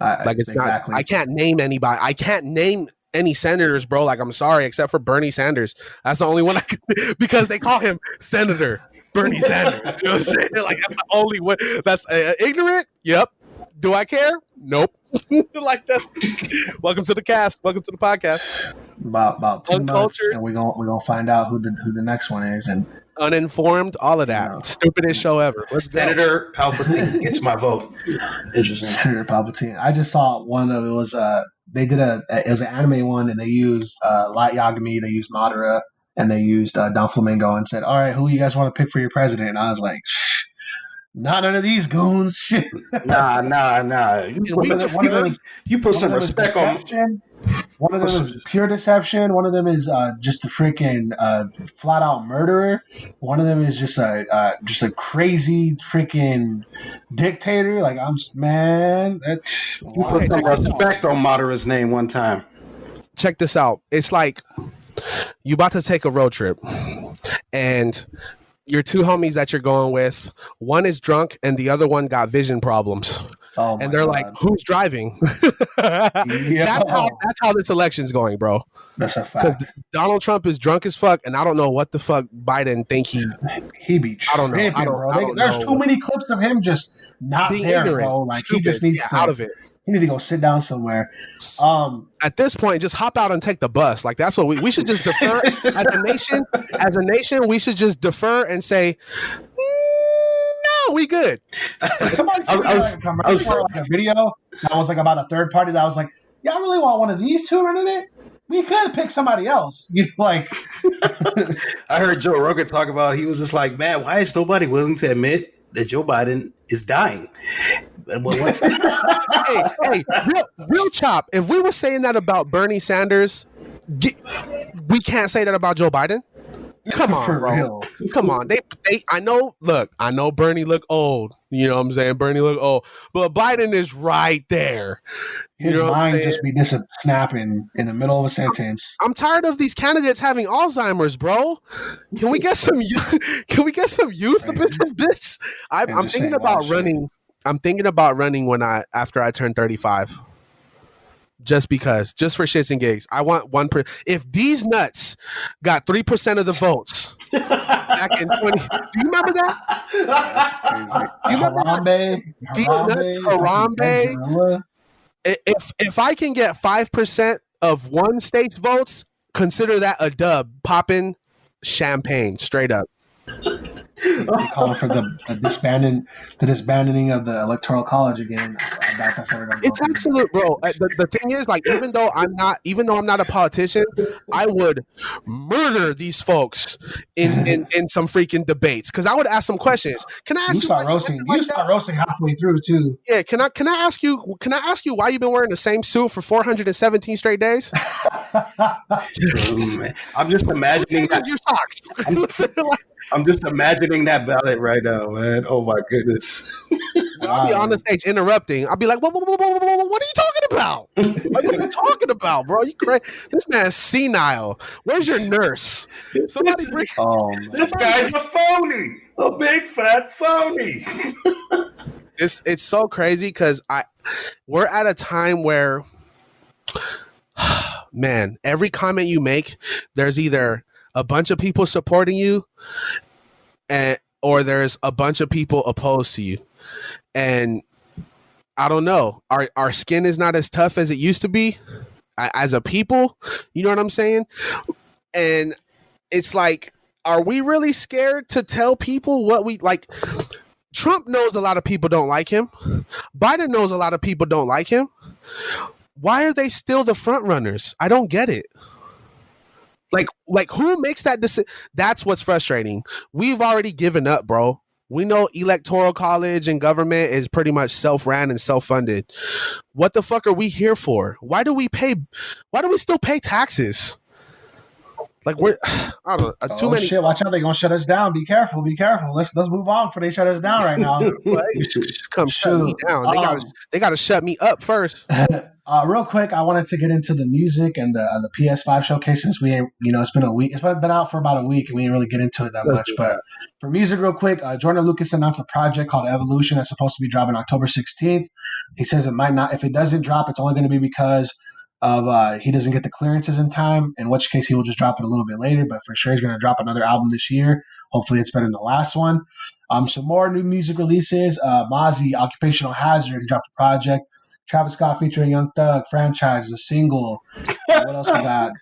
Speaker 1: it's exactly. Not. I can't name anybody. I can't name any senators, bro. Like, I'm sorry, except for Bernie Sanders. That's the only one I could, because they call him Senator Bernie Sanders. You know what I'm saying? Like, that's the only one. That's ignorant. Yep. Do I care? Nope. Like, that's welcome to the cast. Welcome to the podcast.
Speaker 2: About 2 months, and we're gonna find out who the next one is, and
Speaker 1: uninformed, all of that. No. Stupidest show ever.
Speaker 3: Senator Palpatine gets my vote. Interesting.
Speaker 2: Senator Palpatine. I just saw one of it was they did it was an anime one, and they used Light Yagami, they used Madara, and they used Don Flamingo, and said, all right, who you guys want to pick for your president? And I was like, not none of these goons.
Speaker 3: Nah. You put some respect on.
Speaker 2: One of them is pure deception. One of them is just a freaking flat out murderer. One of them is just a crazy freaking dictator. Like, I'm just, man.
Speaker 3: You put some respect on Madara's name one time.
Speaker 1: Check this out. It's like you about to take a road trip, and your two homies that you're going with, one is drunk and the other one got vision problems. Oh, and they're God. Like, who's driving? Yeah. That's how this election's going, bro.
Speaker 2: That's a fact.
Speaker 1: Because Donald Trump is drunk as fuck, and I don't know what the fuck Biden think he
Speaker 2: be. I don't know. There's too many clips of him just not being there, ignorant, bro. Like, stupid. He just needs to
Speaker 1: out of it.
Speaker 2: You need to go sit down somewhere.
Speaker 1: At this point, just hop out and take the bus. Like, that's what we should just defer as a nation. As a nation, we should just defer and say, no, we good.
Speaker 2: Somebody I was like a video that was like about a third party that was like, y'all really want one of these two running it? We could pick somebody else. You like.
Speaker 3: I heard Joe Rogan talk about. He was just like, man, why is nobody willing to admit that Joe Biden is dying?
Speaker 1: hey, real chop. If we were saying that about Bernie Sanders, we can't say that about Joe Biden. Come on, bro. Real. Come on. I know Bernie look old. You know what I'm saying? Bernie look old. But Biden is right there.
Speaker 2: His mind just be snapping in the middle of a sentence.
Speaker 1: I'm tired of these candidates having Alzheimer's, bro. Can we get some Can we get some youth up in this bitch? I'm thinking about running. I'm thinking about running after I turn 35. Just for shits and gigs. I want 1%. If these nuts got 3% of the votes back in 20, do you remember that? Do you remember that? These nuts, Harambe. If I can get 5% of one state's votes, consider that a dub. Popping champagne, straight up.
Speaker 2: They call for the disbanding of the Electoral College again.
Speaker 1: It's absolute, bro. The thing is, like, even though I'm not a politician, I would murder these folks in some freaking debates, because I would ask some questions. Can I ask you?
Speaker 2: Start roasting halfway through too.
Speaker 1: Yeah. Can I ask you? Can I ask you why you've been wearing the same suit for 417 straight days?
Speaker 3: I'm just imagining
Speaker 1: your socks.
Speaker 3: I'm just imagining that ballot right now, man. Oh my goodness.
Speaker 1: I'll be on the stage interrupting. I'll be like, what are you talking about? What are you talking about, bro? You crazy? This man's senile. Where's your nurse? Somebody bring.
Speaker 3: This guy's a phony. A big fat phony.
Speaker 1: It's so crazy because we're at a time where, man, every comment you make, there's either a bunch of people supporting you, or there's a bunch of people opposed to you. And I don't know, our skin is not as tough as it used to be as a people. You know what I'm saying? And it's like, are we really scared to tell people what we like? Trump knows a lot of people don't like him. Biden knows a lot of people don't like him. Why are they still the front runners? I don't get it. Like who makes that decision? That's what's frustrating. We've already given up, bro. We know electoral college and government is pretty much self-ran and self-funded. What the fuck are we here for? Why do we still pay taxes? Like we're, I don't know, too many.
Speaker 2: Shit! Watch out! They're gonna shut us down. Be careful! Be careful! Let's move on before they shut us down right now.
Speaker 1: Come shut me down. They gotta shut me up first.
Speaker 2: Real quick, I wanted to get into the music and the PS5 showcase since we ain't, it's been a week. It's been out for about a week and we didn't really get into it that much. But for music, real quick, Jordan Lucas announced a project called Evolution that's supposed to be dropping October 16th. He says it might not. If it doesn't drop, it's only going to be because of he doesn't get the clearances in time, in which case he will just drop it a little bit later. But for sure, he's going to drop another album this year. Hopefully, it's better than the last one. Some more new music releases. Mozzie, Occupational Hazard, he dropped a project. Travis Scott featuring Young Thug, Franchise, a single. What else we got?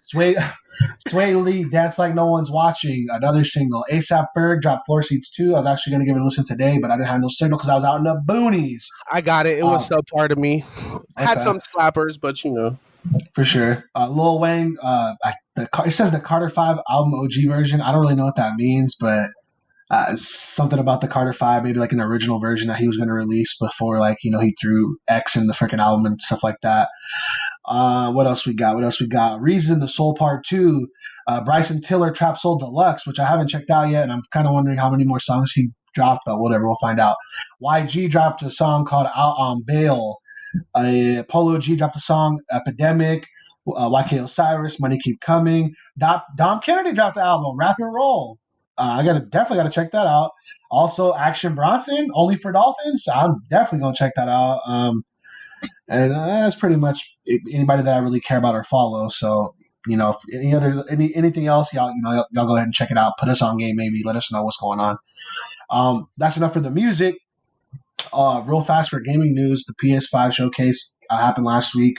Speaker 2: Sway Lee, Dance Like No One's Watching, another single. A$AP Ferg dropped Floor Seats 2. I was actually going to give it a listen today, but I didn't have no signal because I was out in the boonies.
Speaker 1: I got it. It was subpar to me. Had some slappers, but
Speaker 2: For sure. Lil Wayne, it says the Carter 5 album OG version. I don't really know what that means, but something about the Carter 5, maybe like an original version that he was going to release before, he threw X in the freaking album and stuff like that. What else we got? Reason, The Soul Part 2, Bryson Tiller, Trap Soul Deluxe, which I haven't checked out yet, and I'm kind of wondering how many more songs he dropped, but whatever, we'll find out. YG dropped a song called Out on Bail. Polo G dropped a song, Epidemic. YK Osiris, Money Keep Coming. Dom Kennedy dropped the album, Rap and Roll. I definitely gotta check that out. Also, Action Bronson, Only for Dolphins. I'm definitely gonna check that out. And that's pretty much anybody that I really care about or follow. So, anything else, y'all go ahead and check it out. Put us on game, maybe. Let us know what's going on. That's enough for the music. Real fast for gaming news, the PS5 showcase happened last week.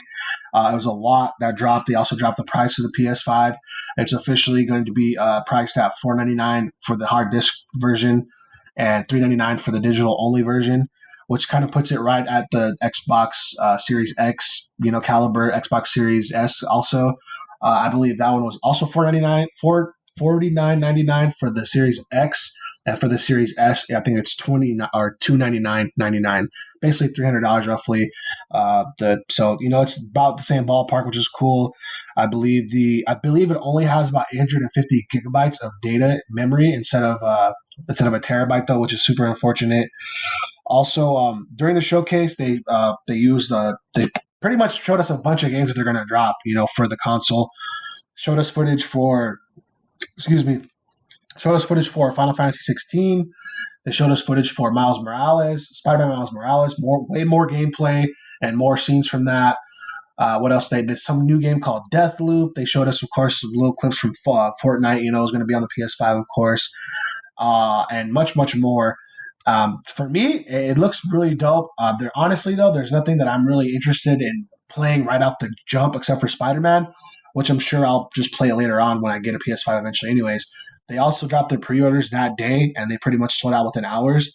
Speaker 2: It was a lot that dropped. They also dropped the price of the PS5. It's officially going to be priced at $499 for the hard disk version and $399 for the digital only version, which kind of puts it right at the Xbox Series X, caliber, Xbox Series S also. I believe that one was also $49.99 for the Series X. And for the Series S, I think it's $299.99, basically $300 roughly. So it's about the same ballpark, which is cool. I believe it only has about 850 gigabytes of data memory instead of a terabyte though, which is super unfortunate. Also, during the showcase, they pretty much showed us a bunch of games that they're going to drop, for the console. Showed us footage for Final Fantasy 16. They showed us footage for Spider-Man Miles Morales, way more gameplay and more scenes from that. What else? They did some new game called Deathloop. They showed us, of course, some little clips from Fortnite. Is going to be on the PS5, of course, and much, much more. For me, it looks really dope. Honestly, though, there's nothing that I'm really interested in playing right out the jump except for Spider-Man, which I'm sure I'll just play later on when I get a PS5 eventually anyways. They also dropped their pre-orders that day, and they pretty much sold out within hours.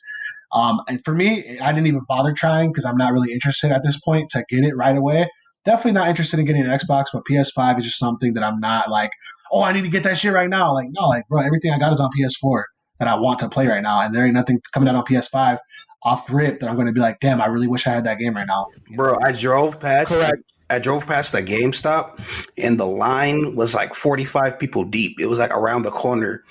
Speaker 2: And for me, I didn't even bother trying because I'm not really interested at this point to get it right away. Definitely not interested in getting an Xbox, but PS5 is just something that I'm not like, oh, I need to get that shit right now. Like, no, bro, everything I got is on PS4 that I want to play right now, and there ain't nothing coming out on PS5 off rip that I'm going to be like, damn, I really wish I had that game right now.
Speaker 3: Bro, I drove past the GameStop, and the line was like 45 people deep. It was like around the corner,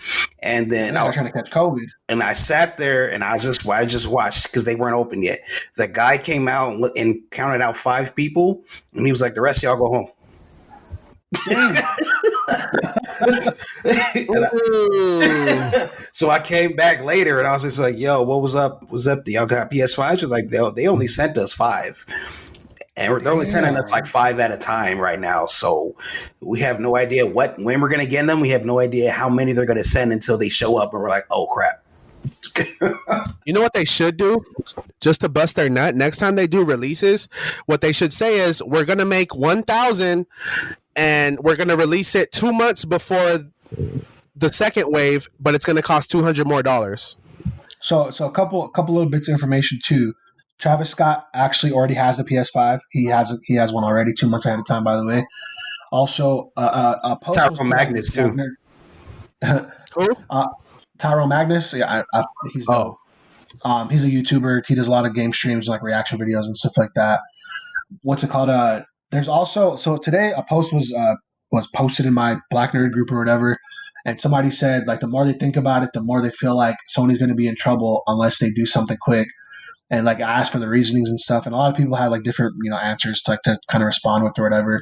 Speaker 3: and then
Speaker 2: I was trying to catch COVID.
Speaker 3: And I sat there and I just watched because they weren't open yet. The guy came out and counted out 5 people, and he was like, "The rest of y'all go home." So I came back later and I was just like, "Yo, what was up? What's up? Y'all got PS5s?" Like they only sent us 5. And they're only sending us like 5 at a time right now. So we have no idea when we're going to get them. We have no idea how many they're going to send until they show up and we're like, oh, crap.
Speaker 1: You know what they should do? Just to bust their nut, next time they do releases, what they should say is, we're going to make 1,000 and we're going to release it 2 months before the second wave, but it's going to cost $200 more.
Speaker 2: So a couple little bits of information too. Travis Scott actually already has a PS5. He has one already 2 months ahead of time. By the way. Also, a post was
Speaker 3: Tyrone
Speaker 2: put on
Speaker 3: Magnus
Speaker 2: this
Speaker 3: too.
Speaker 2: Wagner.
Speaker 1: Who?
Speaker 2: Tyrone Magnus, yeah, he's dope. He's a YouTuber. He does a lot of game streams, like reaction videos and stuff like that. What's it called? There's also today a post was posted in my Black Nerd group or whatever, and somebody said like the more they think about it, the more they feel like Sony's going to be in trouble unless they do something quick. And like I asked for the reasonings and stuff, and a lot of people had like different answers to kind of respond with or whatever.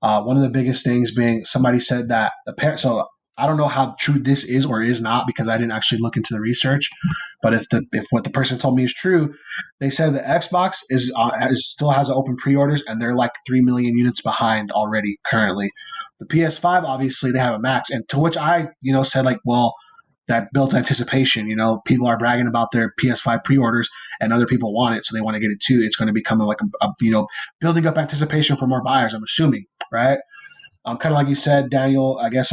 Speaker 2: One of the biggest things being somebody said that so I don't know how true this is or is not because I didn't actually look into the research. But if what the person told me is true, they said the Xbox still has open pre-orders and they're like 3 million units behind already currently. The PS5 obviously they have a max, and to which I said like, well, that built anticipation. People are bragging about their PS5 pre-orders, and other people want it, so they want to get it too. It's going to become like a building up anticipation for more buyers. I'm assuming, right? Kind of like you said, Daniel. I guess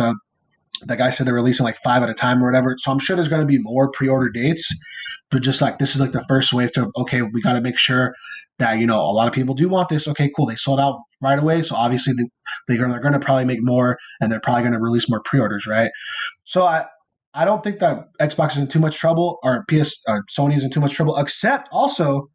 Speaker 2: that guy said they're releasing like 5 at a time or whatever. So I'm sure there's going to be more pre-order dates, but just like this is like the first wave to we got to make sure that a lot of people do want this. Okay, cool. They sold out right away, so obviously they're going to probably make more, and they're probably going to release more pre-orders, right? So I don't think that Xbox is in too much trouble or Sony is in too much trouble, except also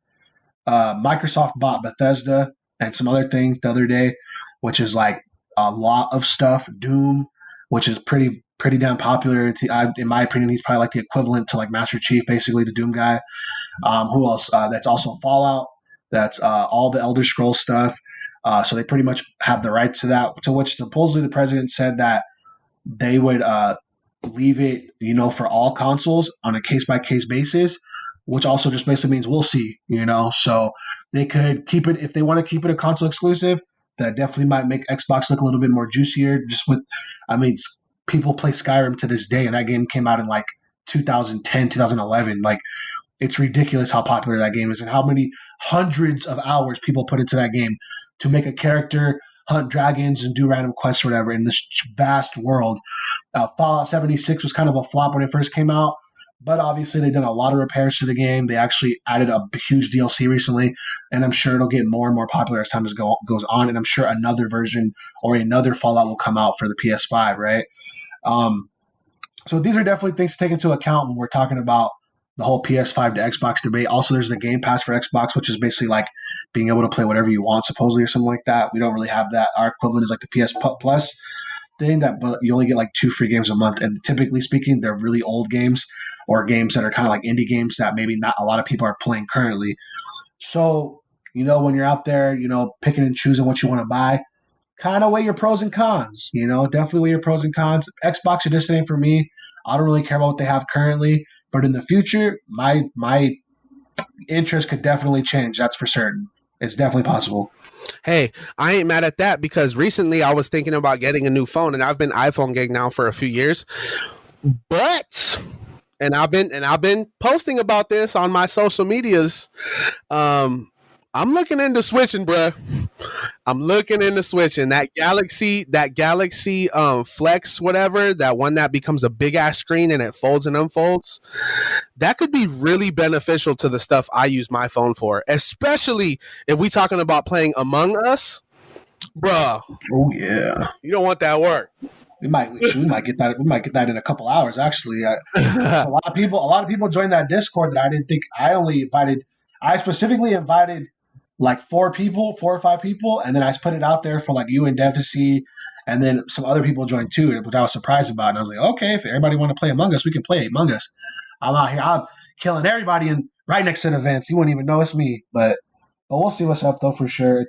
Speaker 2: Microsoft bought Bethesda and some other thing the other day, which is like a lot of stuff. Doom, which is pretty damn popular. In my opinion, he's probably like the equivalent to like Master Chief, basically the Doom guy. Who else? That's also Fallout. That's all the Elder Scrolls stuff. So they pretty much have the rights to that. To which supposedly the president said that they would leave it, for all consoles on a case-by-case basis, which also just basically means we'll see, So they could keep it, if they want to keep it a console exclusive, that definitely might make Xbox look a little bit more juicier. People play Skyrim to this day, and that game came out in like 2010, 2011. Like, it's ridiculous how popular that game is and how many hundreds of hours people put into that game to make a character, hunt dragons, and do random quests or whatever in this vast world. Fallout 76 was kind of a flop when it first came out, but obviously they've done a lot of repairs to the game. They actually added a huge DLC recently, and I'm sure it'll get more and more popular as time goes on, and I'm sure another version or another Fallout will come out for the PS5, right? So these are definitely things to take into account when we're talking about the whole PS5 to Xbox debate. Also, there's the Game Pass for Xbox, which is basically like being able to play whatever you want, supposedly, or something like that. We don't really have that. Our equivalent is like the PS Plus thing, but you only get like 2 free games a month. And typically speaking, they're really old games or games that are kind of like indie games that maybe not a lot of people are playing currently. So, when you're out there, picking and choosing what you want to buy, kind of weigh your pros and cons, definitely weigh your pros and cons. Xbox are just saying for me, I don't really care about what they have currently, but in the future, my interest could definitely change. That's for certain. It's definitely possible.
Speaker 1: Hey, I ain't mad at that because recently I was thinking about getting a new phone, and I've been iPhone gang now for a few years. But I've been posting about this on my social medias. I'm looking into switching, bruh. I'm looking into switching that Galaxy Flex, whatever, that one that becomes a big ass screen and it folds and unfolds. That could be really beneficial to the stuff I use my phone for, especially if we talking about playing Among Us, bruh.
Speaker 2: Oh yeah,
Speaker 1: you don't want that work.
Speaker 2: We might get that. We might get that in a couple hours. Actually, a lot of people joined that Discord that I didn't think. I specifically invited like 4 or 5 people, and then I put it out there for like you and Dev to see, and then some other people joined too, which I was surprised about. And I was like, okay, if everybody want to play Among Us, we can play Among Us. I'm out here, I'm killing everybody right next to the events. You wouldn't even know it's me, but we'll see what's up though for sure.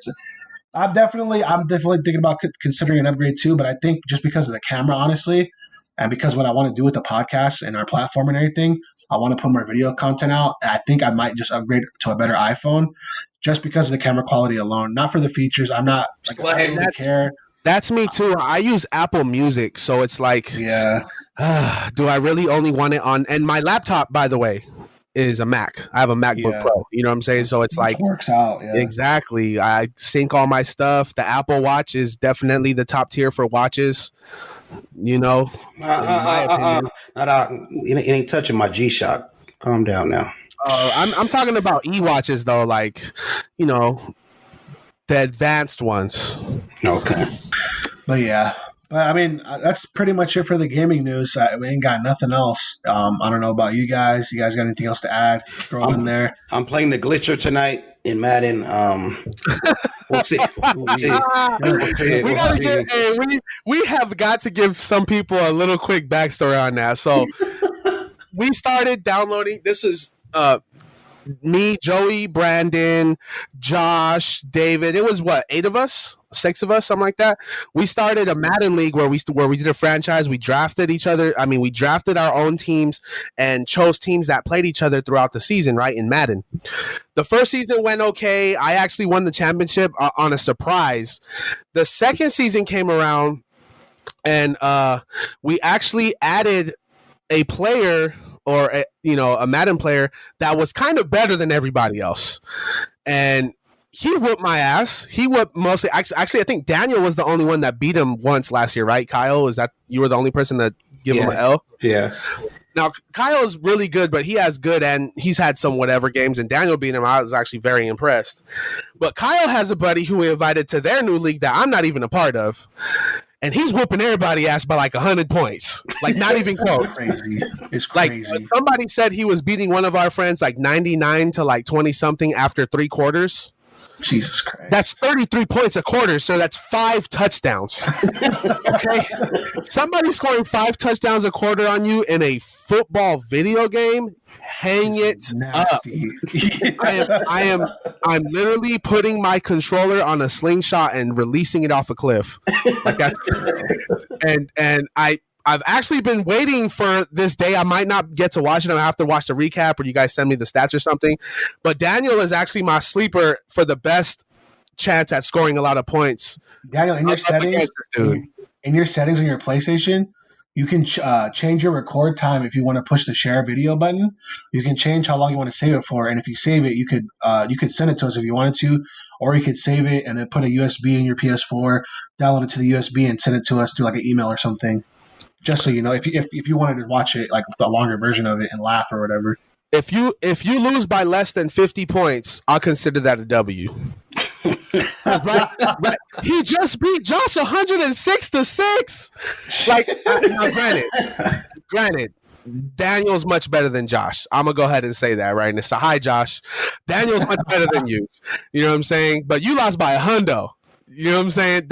Speaker 2: I'm definitely thinking about considering an upgrade too, but I think just because of the camera, honestly, and because what I want to do with the podcast and our platform and everything, I want to put more video content out. I think I might just upgrade to a better iPhone just because of the camera quality alone, not for the features. I'm not like, I don't really care.
Speaker 1: That's me too. I use Apple Music, so it's like,
Speaker 2: yeah.
Speaker 1: Do I really only want it on? And my laptop, by the way, is a Mac. I have a MacBook Pro. You know what I'm saying? So it's like,
Speaker 2: it works out. Yeah.
Speaker 1: Exactly. I sync all my stuff. The Apple Watch is definitely the top tier for watches. In my opinion,
Speaker 3: it ain't touching my G-Shock. Calm down now.
Speaker 1: I'm talking about e-watches though, like, the advanced ones.
Speaker 3: Okay.
Speaker 2: But yeah. But I mean, that's pretty much it for the gaming news. We ain't got nothing else. I don't know about you guys. You guys got anything else to add? Throw in there.
Speaker 3: I'm playing the Glitcher tonight in Madden. We'll see.
Speaker 1: We have got to give some people a little quick backstory on that. So we started downloading. This is me, Joey, Brandon, Josh, David. It was 8 of us, 6 of us, something like that. We started a Madden league where we did a franchise. We drafted each other. I mean, we drafted our own teams and chose teams that played each other throughout the season, right, in Madden. The first season went okay. I actually won the championship on a surprise. The second season came around, and we actually added a player or a Madden player that was kind of better than everybody else. And he whooped my ass. He whooped mostly. Actually, I think Daniel was the only one that beat him once last year, right? Kyle, is that you were the only person to give him an L?
Speaker 3: Yeah.
Speaker 1: Now, Kyle's really good, but he has good and he's had some whatever games, and Daniel beat him. I was actually very impressed. But Kyle has a buddy who he invited to their new league that I'm not even a part of. And he's whooping everybody ass by like 100 points. Like, not even close.
Speaker 2: It's crazy.
Speaker 1: Like, somebody said he was beating one of our friends like 99 to like 20-something after 3 quarters.
Speaker 2: Jesus Christ.
Speaker 1: That's 33 points a quarter, so that's 5 touchdowns. Okay? Somebody scoring 5 touchdowns a quarter on you in a football video game, hang it nasty up. I'm literally putting my controller on a slingshot and releasing it off a cliff. Like that's and I've actually been waiting for this day. I might not get to watch it. I have to watch the recap, or you guys send me the stats or something. But Daniel is actually my sleeper for the best chance at scoring a lot of points.
Speaker 2: Daniel, in your settings on your PlayStation, you can change your record time if you want to push the share video button. You can change how long you want to save it for, and if you save it, you could send it to us if you wanted to, or you could save it and then put a USB in your PS4, download it to the USB, and send it to us through like an email or something. Just so you know, if you wanted to watch it like the longer version of it and laugh or whatever.
Speaker 1: If you lose by less than 50 points, I'll consider that a W. right? He just beat Josh 106-6. Like, granted, Daniel's much better than Josh. I'm gonna go ahead and say that right now. So, hi, Josh. Daniel's much better than you. You know what I'm saying? But you lost by a hundo. You know what I'm saying?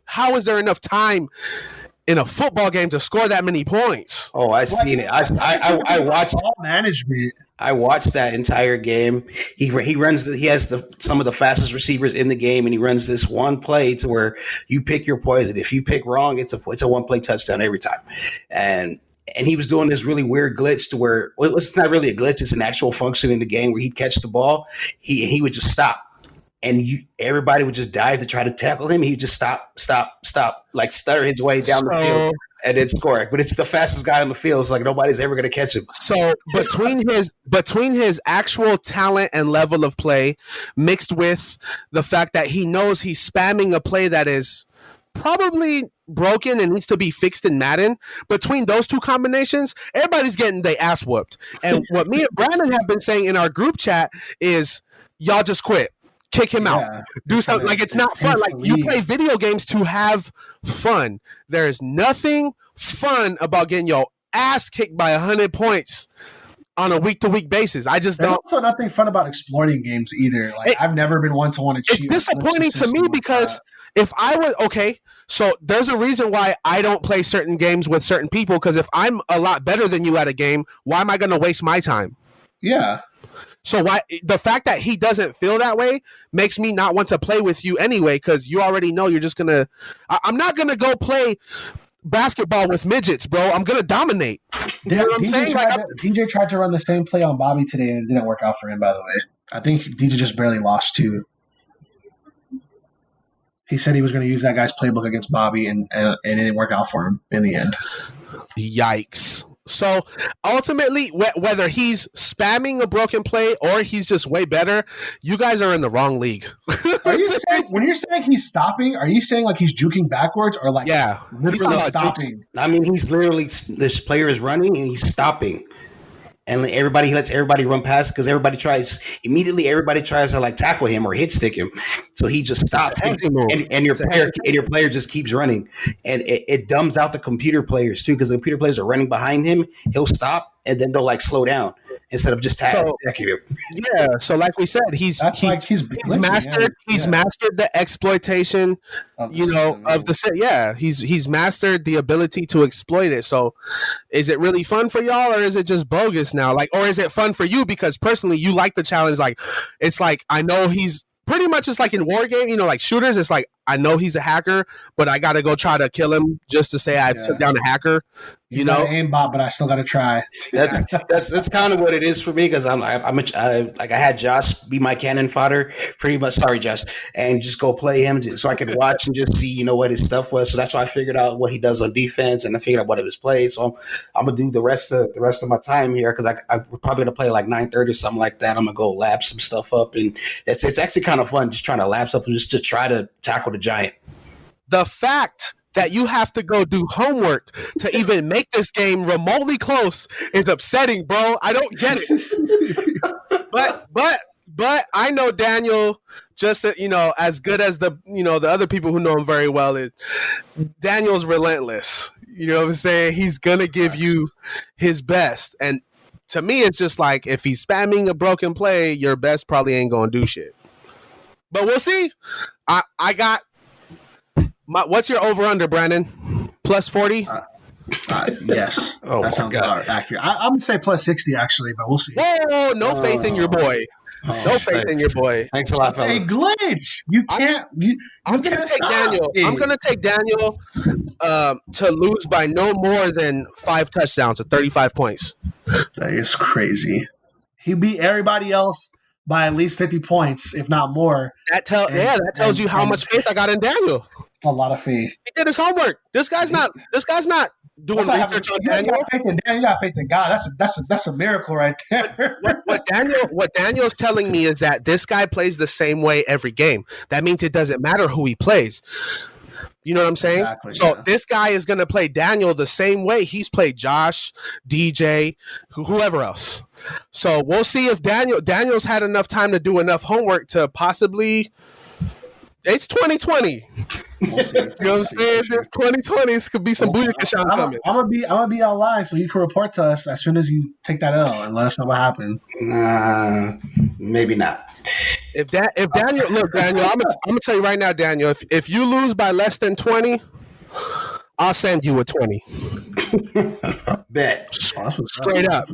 Speaker 1: How is there enough time in a football game to score that many points?
Speaker 3: Oh, I've seen it. I watched
Speaker 2: all management.
Speaker 3: I watched that entire game. He has some of the fastest receivers in the game, and he runs this one play to where you pick your poison. If you pick wrong, it's a 1-play touchdown every time. And he was doing this really weird glitch to where it's not really a glitch; it's an actual function in the game where he'd catch the ball, he would just stop. And everybody would just dive to try to tackle him. He would just stop, like stutter his way down the field and then score. But it's the fastest guy on the field. It's like nobody's ever going to catch him.
Speaker 1: So between his actual talent and level of play, mixed with the fact that he knows he's spamming a play that is probably broken and needs to be fixed in Madden, between those two combinations, everybody's getting their ass whooped. And what me and Brandon have been saying in our group chat is, y'all just quit. Kick him out. Do something. Like, it's not fun. Like, you play video games to have fun. There's nothing fun about getting your ass kicked by 100 points on a week-to-week basis. I just don't.
Speaker 2: There's also nothing fun about exploiting games either. Like, I've never been one to want to cheat.
Speaker 1: It's disappointing to me because if I was so there's a reason why I don't play certain games with certain people, because if I'm a lot better than you at a game, why am I going to waste my time?
Speaker 2: Yeah.
Speaker 1: So why the fact that he doesn't feel that way makes me not want to play with you anyway, because you already know you're just gonna. I'm not gonna go play basketball with midgets, bro. I'm gonna dominate. You know what I'm saying?
Speaker 2: DJ tried to run the same play on Bobby today, and it didn't work out for him. By the way, I think DJ just barely lost too. He said he was going to use that guy's playbook against Bobby, and it didn't work out for him in the end.
Speaker 1: Yikes. So ultimately, whether he's spamming a broken play or he's just way better, you guys are in the wrong league.
Speaker 2: Are you saying, when you're saying he's stopping, are you saying like he's juking backwards, or like literally stopping?
Speaker 3: I mean, he's literally, this player is running and he's stopping. and he lets everybody run past because everybody tries to like tackle him or hit stick him, so he just stops and your player just keeps running, and it dumbs out the computer players too, because the computer players are running behind him. He'll stop and then they'll like slow down instead of just attacking him.
Speaker 1: Yeah, so like we said, he's mastered the exploitation, of the set. Yeah, he's mastered the ability to exploit it. So is it really fun for y'all, or is it just bogus now? Like, or is it fun for you because personally you like the challenge? Like, it's like, I know he's pretty much just like in war game, like shooters. It's like, I know he's a hacker, but I got to go try to kill him just to say I took down a hacker.
Speaker 2: You know, aimbot, but I still got to try.
Speaker 3: That's kind of what it is for me, because I had Josh be my cannon fodder, pretty much. Sorry, Josh, and just go play him so I could watch and just see, what his stuff was. So that's why I figured out what he does on defense, and I figured out what of his plays. So I'm gonna do the rest of my time here, because we're probably gonna play like 9:30 or something like that. I'm gonna go lab some stuff up, and it's actually kind of fun just trying to lab stuff just to try to tackle the giant.
Speaker 1: The fact that you have to go do homework to even make this game remotely close is upsetting, bro. I don't get it. but I know Daniel just as good as the other people who know him very well. Daniel's relentless. You know what I'm saying? He's gonna give you his best, and to me, it's just like, if he's spamming a broken play, your best probably ain't gonna do shit. But we'll see. I got. What's your over-under, Brandon? Plus 40?
Speaker 2: Yes. That sounds accurate. I'm going to say plus 60, actually, but we'll see.
Speaker 1: Whoa, no faith in your boy. No faith in your boy.
Speaker 3: Thanks a lot, fellas.
Speaker 2: A glitch. You can't.
Speaker 1: I'm going to take Daniel. I'm going to take Daniel to lose by no more than 5 touchdowns or 35 points.
Speaker 2: That is crazy. He beat everybody else by at least 50 points, if not more.
Speaker 1: That tells you how much faith I got in Daniel.
Speaker 2: A lot of faith.
Speaker 1: He did his homework. This guy's not doing research on Daniel.
Speaker 2: You got faith in God. That's a miracle right there.
Speaker 1: What Daniel's telling me is that this guy plays the same way every game. That means it doesn't matter who he plays. You know what I'm saying?
Speaker 2: Exactly,
Speaker 1: so this guy is going to play Daniel the same way he's played Josh, DJ, whoever else. So we'll see if Daniel's had enough time to do enough homework to possibly. It's 2020. We'll see. You know what I'm saying? It's 2020. This could be some booyah coming.
Speaker 2: I'm gonna be online so you can report to us as soon as you take that L and let us know what happened.
Speaker 3: Maybe not.
Speaker 1: If Daniel, look, Daniel, I'm gonna tell you right now, Daniel. If you lose by less than 20, I'll send you a 20.
Speaker 3: Bet.
Speaker 1: Straight up.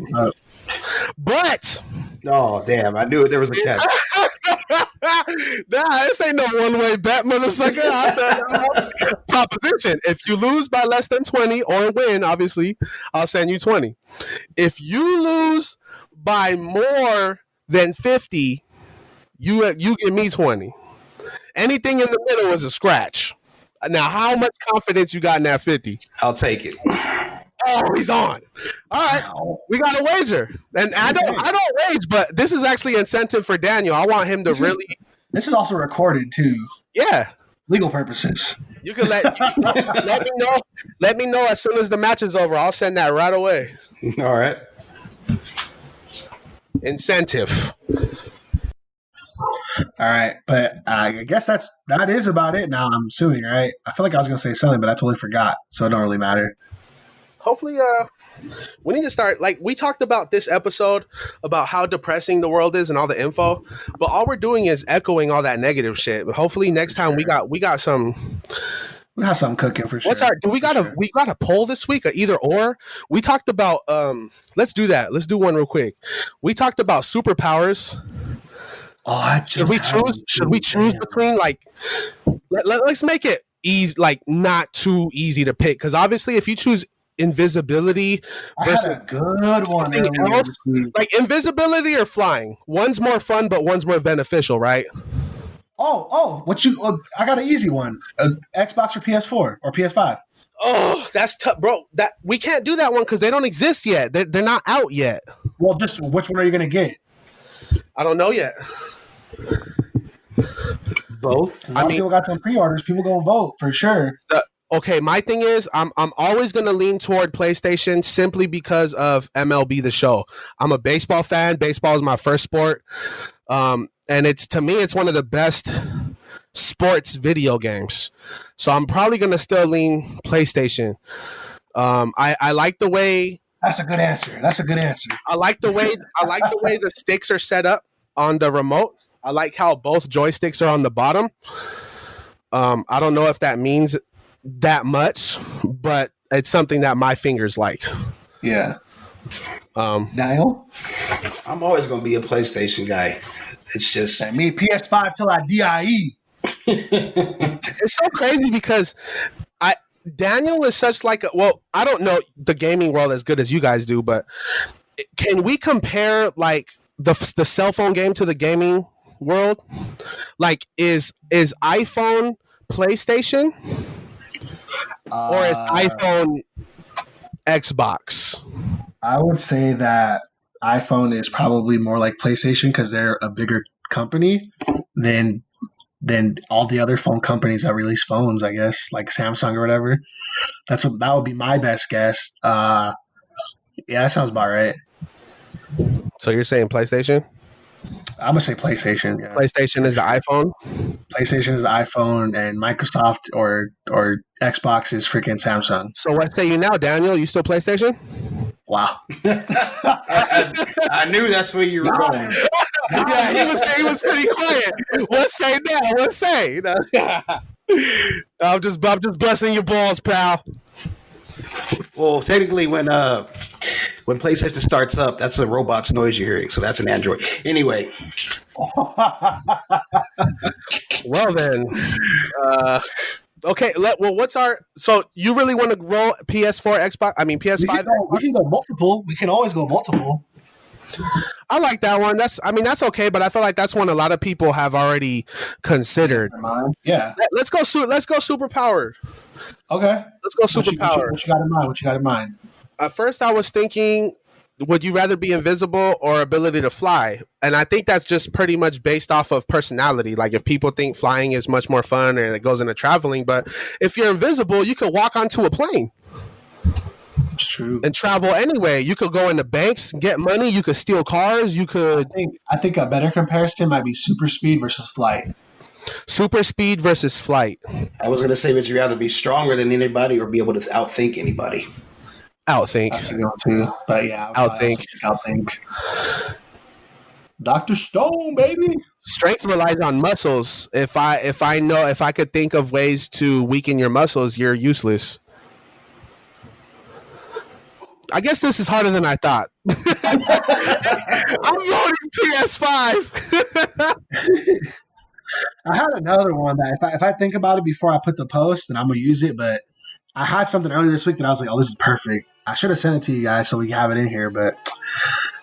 Speaker 1: But
Speaker 3: oh damn! I knew there was a catch.
Speaker 1: Nah, this ain't no one-way bet, motherfucker. I said proposition. If you lose by less than 20 or win, obviously, I'll send you 20. If you lose by more than 50, you give me 20. Anything in the middle is a scratch. Now, how much confidence you got in that 50?
Speaker 3: I'll take it.
Speaker 1: Oh, he's on. All right, we got a wager, and I don't wage, but this is actually incentive for Daniel. I want him to really.
Speaker 2: This is also recorded too.
Speaker 1: Yeah,
Speaker 2: legal purposes.
Speaker 1: You can let me know. Let me know as soon as the match is over. I'll send that right away.
Speaker 3: All right.
Speaker 1: Incentive.
Speaker 2: All right, but I guess that is about it. Now I'm assuming, right? I feel like I was gonna say something, but I totally forgot, so it don't really matter.
Speaker 1: Hopefully, we need to start. Like, we talked about this episode about how depressing the world is and all the info, but all we're doing is echoing all that negative shit. But hopefully, next time we got some.
Speaker 2: We got something cooking for sure.
Speaker 1: We got a poll this week, either or. We talked about. Let's do that. Let's do one real quick. We talked about superpowers.
Speaker 2: Oh,
Speaker 1: should we choose between like? Let's make it easy, like not too easy to pick, because obviously, if you choose invisibility versus
Speaker 2: a good one
Speaker 1: else, like invisibility or flying, one's more fun but one's more beneficial, right?
Speaker 2: I got an easy one. Xbox or PS4 or PS5.
Speaker 1: Oh, that's tough, bro. That we can't do that one because they don't exist yet. They're not out yet.
Speaker 2: Well, just which one are you gonna get?
Speaker 1: I don't know yet.
Speaker 3: Both.
Speaker 2: People got some pre-orders. People gonna vote for sure.
Speaker 1: okay, my thing is I'm always gonna lean toward PlayStation simply because of MLB The Show. I'm a baseball fan. Baseball is my first sport, and it's to me it's one of the best sports video games. So I'm probably gonna still lean PlayStation. I like the way.
Speaker 2: That's a good answer. That's a good answer.
Speaker 1: I like the way the sticks are set up on the remote. I like how both joysticks are on the bottom. I don't know if that means that much, but it's something that my fingers like.
Speaker 2: Yeah. Niall?
Speaker 3: I'm always going to be a PlayStation guy. It's just
Speaker 2: me PS5 till I die.
Speaker 1: It's so crazy because Daniel is such like I don't know the gaming world as good as you guys do, but can we compare like the cell phone game to the gaming world? Like is iPhone PlayStation or is iPhone Xbox?
Speaker 2: I would say that iPhone is probably more like PlayStation because they're a bigger company than all the other phone companies that release phones, I guess, like Samsung or whatever. That would be my best guess. Yeah, that sounds about right.
Speaker 1: So you're saying PlayStation?
Speaker 2: I'm gonna say PlayStation. Yeah.
Speaker 1: PlayStation is the iPhone.
Speaker 2: PlayStation is the iPhone, and Microsoft or Xbox is freaking Samsung.
Speaker 1: So what say you now, Daniel? You still PlayStation?
Speaker 2: Wow.
Speaker 3: I knew that's where you were going.
Speaker 1: Yeah, he was pretty quiet. What say now? What say? I'm just busting your balls, pal.
Speaker 3: Well, technically, when PlayStation starts up, that's a robot's noise you're hearing. So that's an Android. Anyway.
Speaker 1: Well then, okay. What's our? So you really want to roll PS4, Xbox? I mean PS5.
Speaker 2: We can go multiple. We can always go multiple.
Speaker 1: I like that one. That's okay, but I feel like that's one a lot of people have already considered.
Speaker 2: Yeah.
Speaker 1: Let's go superpowered.
Speaker 2: Okay.
Speaker 1: Let's go superpowered.
Speaker 2: What you got in mind?
Speaker 1: At first, I was thinking, would you rather be invisible or ability to fly? And I think that's just pretty much based off of personality. Like if people think flying is much more fun and it goes into traveling, but if you're invisible, you could walk onto a plane.
Speaker 2: It's true.
Speaker 1: And travel anyway. You could go into banks, get money. You could steal cars. You could.
Speaker 2: I think a better comparison might be super speed versus flight.
Speaker 1: Super speed versus flight.
Speaker 3: I was going to say, would you rather be stronger than anybody or be able to outthink anybody?
Speaker 1: Outthink.
Speaker 2: That's a good one too. But yeah,
Speaker 1: outthink.
Speaker 2: Dr. Stone, baby.
Speaker 1: Strength relies on muscles. If I could think of ways to weaken your muscles, you're useless. I guess this is harder than I thought. I'm voting PS5.
Speaker 2: I had another one that if I think about it before I put the post, then I'm gonna use it. But I had something earlier this week that I was like, "Oh, this is perfect." I should have sent it to you guys so we have it in here, but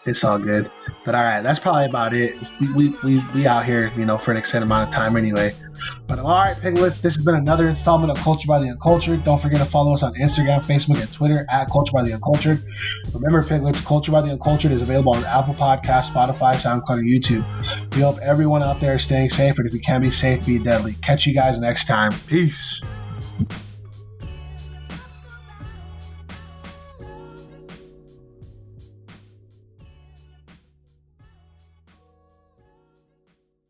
Speaker 2: it's all good. But all right, that's probably about it. We out here, for an extended amount of time anyway. But all right, Piglets, this has been another installment of Culture by the Uncultured. Don't forget to follow us on Instagram, Facebook, and Twitter at Culture by the Uncultured. Remember, Piglets, Culture by the Uncultured is available on Apple Podcasts, Spotify, SoundCloud, and YouTube. We hope everyone out there is staying safe, and if you can be safe, be deadly. Catch you guys next time. Peace.